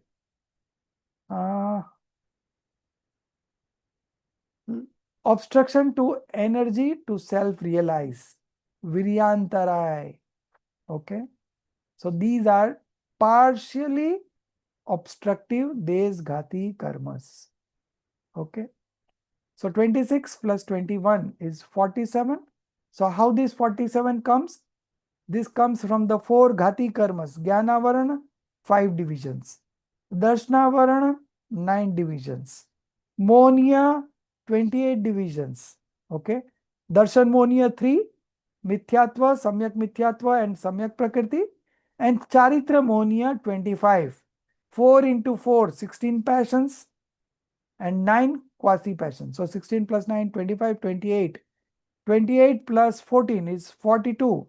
Obstruction to energy to self-realize, viryantarai. Okay. So these are partially obstructive desghati karmas. Okay. So 26 plus 21 is 47. So how this 47 comes? This comes from the 4 ghati karmas. Jnana varana, 5 divisions. Darshana varana, 9 divisions. Monia, 28 divisions. Okay. Darshan monia 3, mithyatva, samyak mithyatva and samyak prakriti. And charitra monia 25. 4 into 4, 16 passions and 9 quasi passions. So 16 plus 9, 25, 28. 28 plus 14 is 42.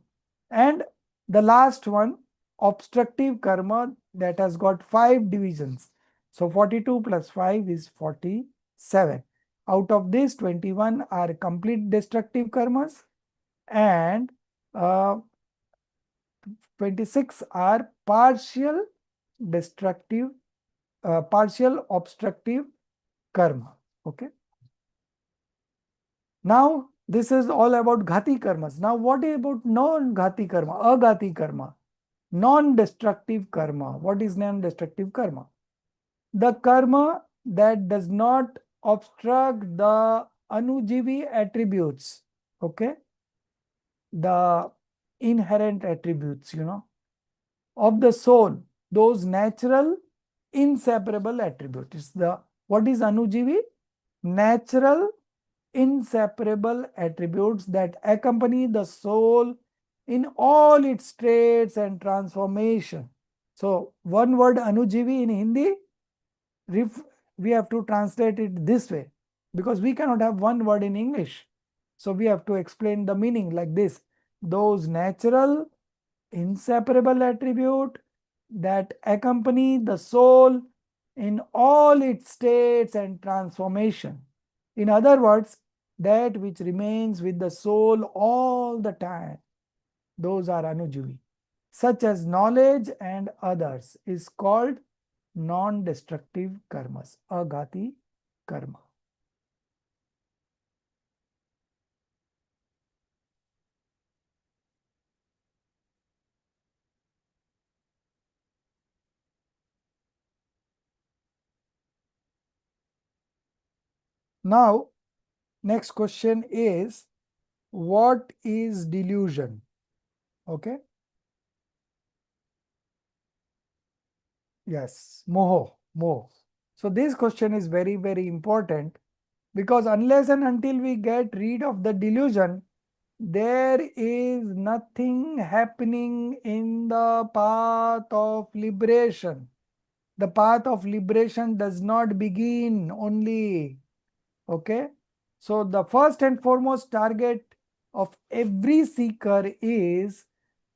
And the last one, obstructive karma, that has got 5 divisions. So 42 plus 5 is 47. Out of this, 21 are complete destructive karmas and 26 are partial destructive, partial obstructive karma. Okay. Now, this is all about ghati karmas. Now, what about non-ghati karma, aghati karma, non-destructive karma? What is non-destructive karma? The karma that does not obstruct the anujivi attributes, okay? The inherent attributes, of the soul, those natural inseparable attributes. What is anujivi? Natural inseparable attributes that accompany the soul in all its traits and transformation. So, one word anujivi in Hindi, we have to translate it this way because we cannot have one word in English. So, we have to explain the meaning like this. Those natural inseparable attribute that accompany the soul in all its states and transformation. In other words, that which remains with the soul all the time. Those are anujivi. Such as knowledge and others is called non-destructive karmas, aghati karma. Now, next question is, what is delusion? Okay. Yes, moho. So this question is very, very important because unless and until we get rid of the delusion, there is nothing happening in the path of liberation. The path of liberation does not begin only. Okay. So the first and foremost target of every seeker is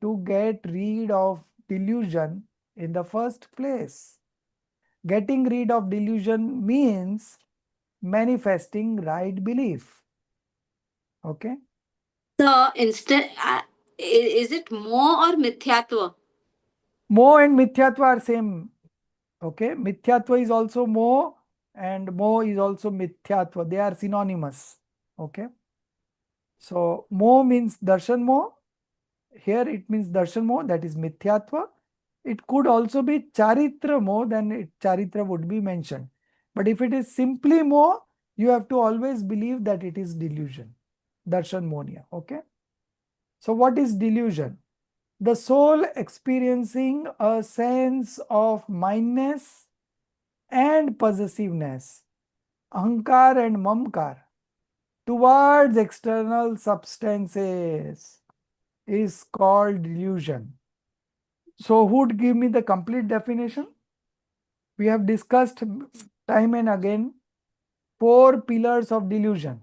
to get rid of delusion in the first place. Getting rid of delusion means manifesting right belief. Okay. So instead, is it Moh or Mithyatva? Moh and Mithyatva are same. Okay. Mithyatva is also Moh and Moh is also Mithyatva. They are synonymous. Okay. So Moh means Darshan Moh. Here it means Darshan Moh, that is Mithyatva. It could also be Charitra Moh, then Charitra would be mentioned. But if it is simply Moh, you have to always believe that it is delusion. Darshan Monia. Okay. So what is delusion? The soul experiencing a sense of mindness and possessiveness, ahankar and mamkar, towards external substances is called delusion. So who would give me the complete definition? We have discussed time and again 4 pillars of delusion.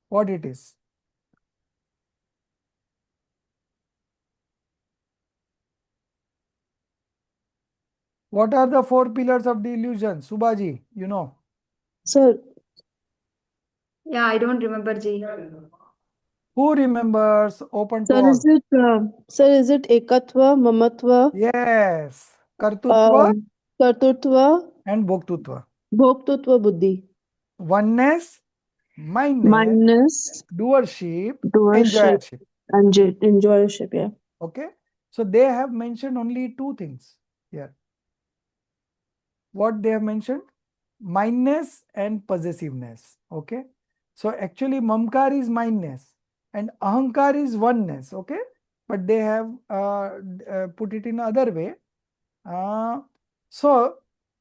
What it is? What are the 4 pillars of delusion? Subhaji, you know. Sir, Yeah, I don't remember, Ji. Who remembers? Open to sir, all. is it ekatva, mamatva, Yes. Kartutva kartutva, and bhoktutva. bhoktutva, buddhi, Oneness, mindness, mindness, doership, doership, enjoyership. and enjoyership. Yeah. Okay. So they have mentioned only 2 things here. What they have mentioned? Mindness and possessiveness. Okay. So actually mamkar is mindness and ahankar is oneness. Okay. But they have put it in other way. So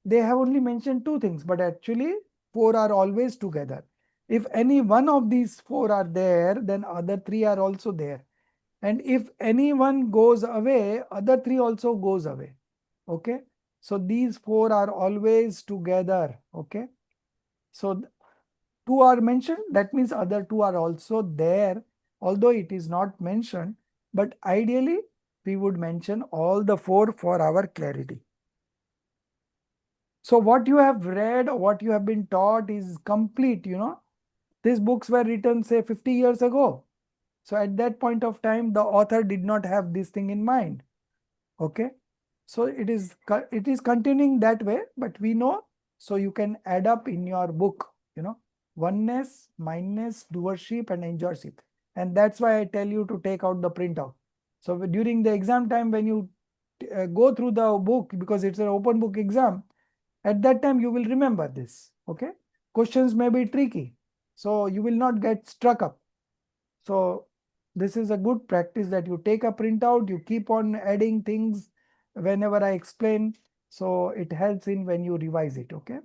they have only mentioned 2 things, but actually 4 are always together. If any one of these 4 are there, then other 3 are also there. And if any one goes away, other 3 also goes away. Okay. So these 4 are always together. Okay. So 2 are mentioned, that means other 2 are also there, although it is not mentioned, but ideally we would mention all the 4 for our clarity. So what you have read, what you have been taught is complete, you know. These books were written say 50 years ago. So at that point of time, the author did not have this thing in mind. Okay. So it is continuing that way, but we know, so you can add up in your book, you know, oneness, mindness, doership and enjoyership. And that's why I tell you to take out the printout. So during the exam time, when you go through the book, because it's an open book exam, at that time you will remember this. Okay. Questions may be tricky, so you will not get struck up. So this is a good practice that you take a printout, you keep on adding things whenever I explain. So it helps in when you revise it. Okay.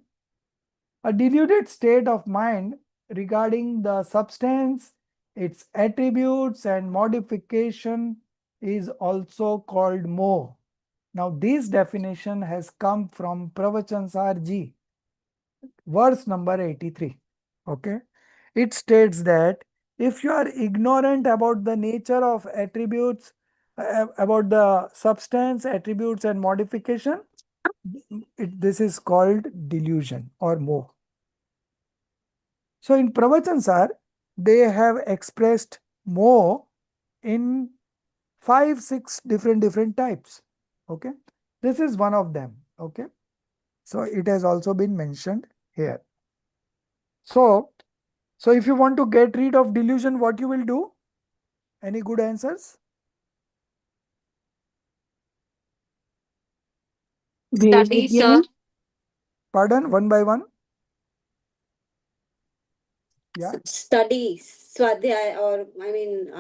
A deluded state of mind regarding the substance, its attributes and modification is also called moh. Now this definition has come from Pravachan Ji, verse number 83. Okay. It states that if you are ignorant about the nature of attributes, about the substance, attributes and modification, this is called delusion or moh. So in Pravachansar, they have expressed moh in 5-6 different types. Okay. This is one of them. Okay. So it has also been mentioned here. So if you want to get rid of delusion, what you will do? Any good answers? Study, sir. Pardon, one by one. Yeah. Study, swadhyay, or I mean,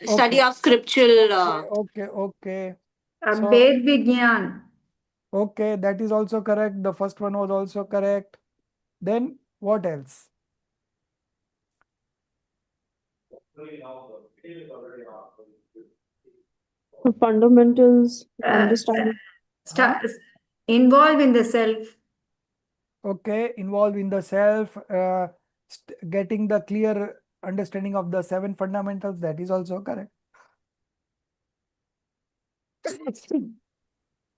study Okay. of scriptural. Okay. So, Abhed Vigyan. okay, that is also correct. The first one was also correct. Then what else? The fundamentals, Uh, understanding. Involved in the self. Okay, involve in the self, getting the clear understanding of the 7 fundamentals, that is also correct.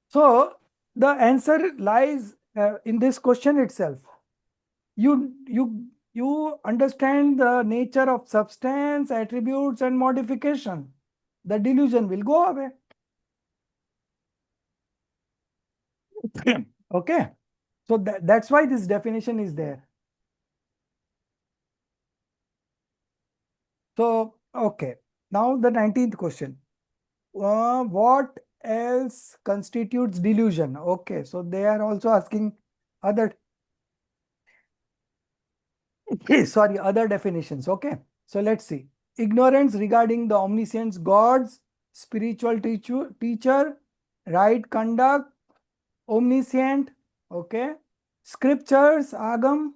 So the answer lies in this question itself. You understand the nature of substance, attributes and modification. The delusion will go away. Okay. So that's why this definition is there. So, okay. Now the 19th question. What else constitutes delusion? Okay. So they are also asking other, sorry, other definitions. Okay. So let's see. Ignorance regarding the omniscience gods, spiritual teacher, right conduct, omniscient, okay, scriptures, agam,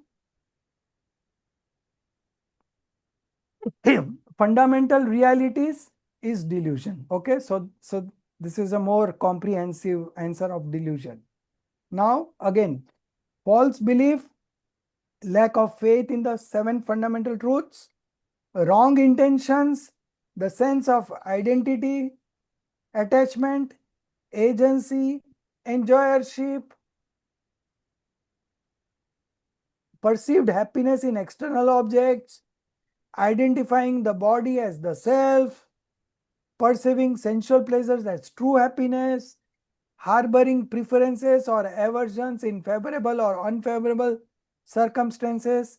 fundamental realities is delusion. Okay, so this is a more comprehensive answer of delusion. Now again, false belief, lack of faith in the 7 fundamental truths, wrong intentions, the sense of identity, attachment, agency, enjoyership, perceived happiness in external objects, identifying the body as the self, perceiving sensual pleasures as true happiness, harboring preferences or aversions in favorable or unfavorable circumstances,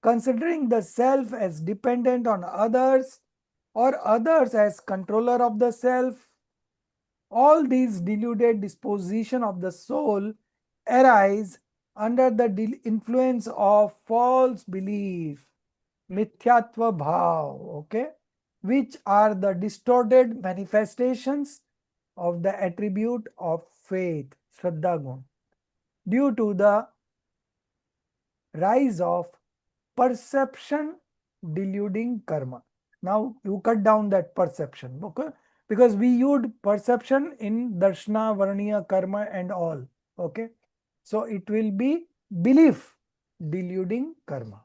considering the self as dependent on others or others as controller of the self. All these deluded disposition of the soul arise under the influence of false belief, mithyatva bhav, okay, which are the distorted manifestations of the attribute of faith, Shraddha Gun, due to the rise of perception deluding karma. Now you cut down that perception, okay? Because we used perception in darshana, varniya, karma and all, okay? So it will be belief deluding karma.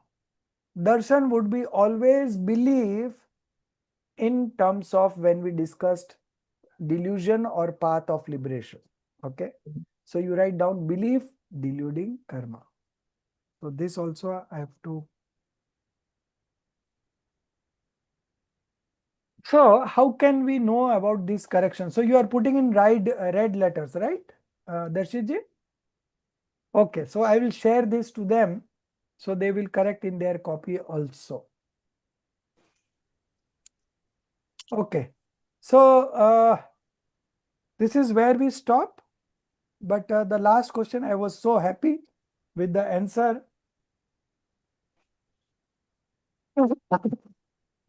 Darshan would be always belief in terms of when we discussed delusion or path of liberation, okay? So you write down belief deluding karma. So this also I have to. So how can we know about this correction? So you are putting in red letters, right, Darshit ji? Okay, so I will share this to them, so they will correct in their copy also. Okay, so this is where we stop. But the last question, I was so happy with the answer.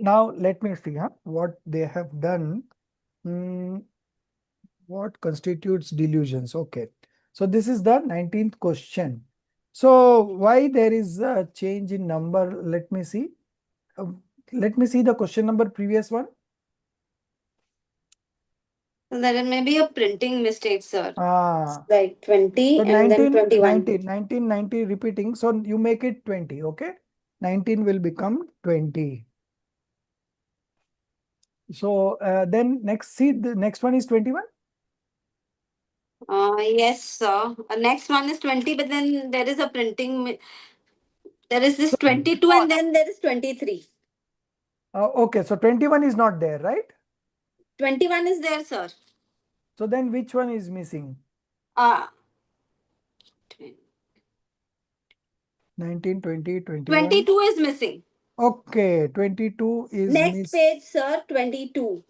Now let me see what they have done. What constitutes delusions? Okay, so this is the 19th question. So why there is a change in number? Let me see. Let me see the question number, previous one. There may be a printing mistake, sir. Ah, Like 20 so and then 21. 1990 repeating. So you make it 20, okay? 19 will become 20. So then next, see the next one is 21. Yes, sir. Next one is 20, but then there is a printing. There is this 22 and then there is 23. Okay, so 21 is not there, right? 21 is there, sir. So then which one is missing? 19, 20, 21. 22 is missing. Okay, 22 is Next page, sir, 22.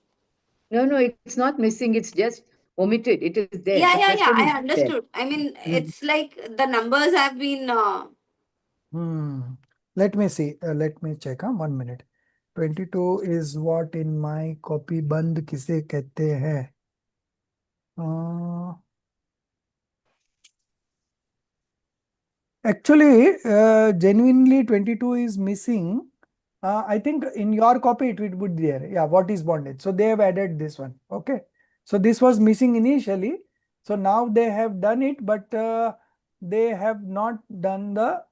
No, it's not missing. It's just omitted. It is there. Yeah, The yeah, yeah. question I is there. understood. I mean, it's like the numbers have been. Let me see. Let me check. 1 minute. 22 is what in my copy बंद किसे कहते हैं? Actually, genuinely 22 is missing. I think in your copy it would be there. Yeah, what is bondage? So they have added this one. Okay. So this was missing initially. So now they have done it, but they have not done the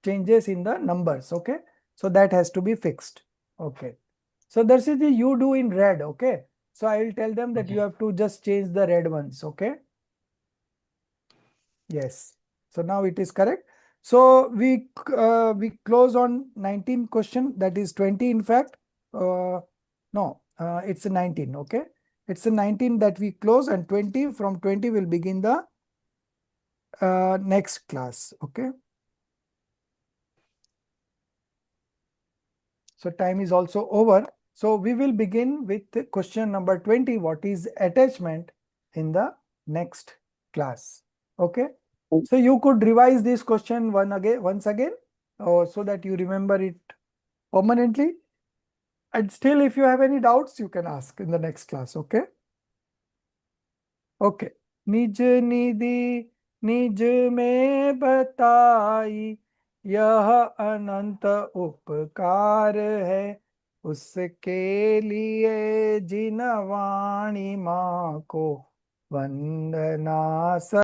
changes in the numbers. Okay. So that has to be fixed. Okay. So Darshiti, you do in red. Okay. So I will tell them that you have to just change the red ones. Okay. Yes. So now it is correct. So we close on 19 question, that is 20 in fact. No, it's a 19. Okay. It's a 19 that we close, and 20, from 20 will begin the next class. Okay. So time is also over. So we will begin with question number 20. What is attachment in the next class? Okay. So you could revise this question once again, so that you remember it permanently. And still, if you have any doubts, you can ask in the next class. Okay. Okay. निज निधि निज में बताई, यह अनंत उपकार है, उसके लिए जिन वाणी माँ को वंदना।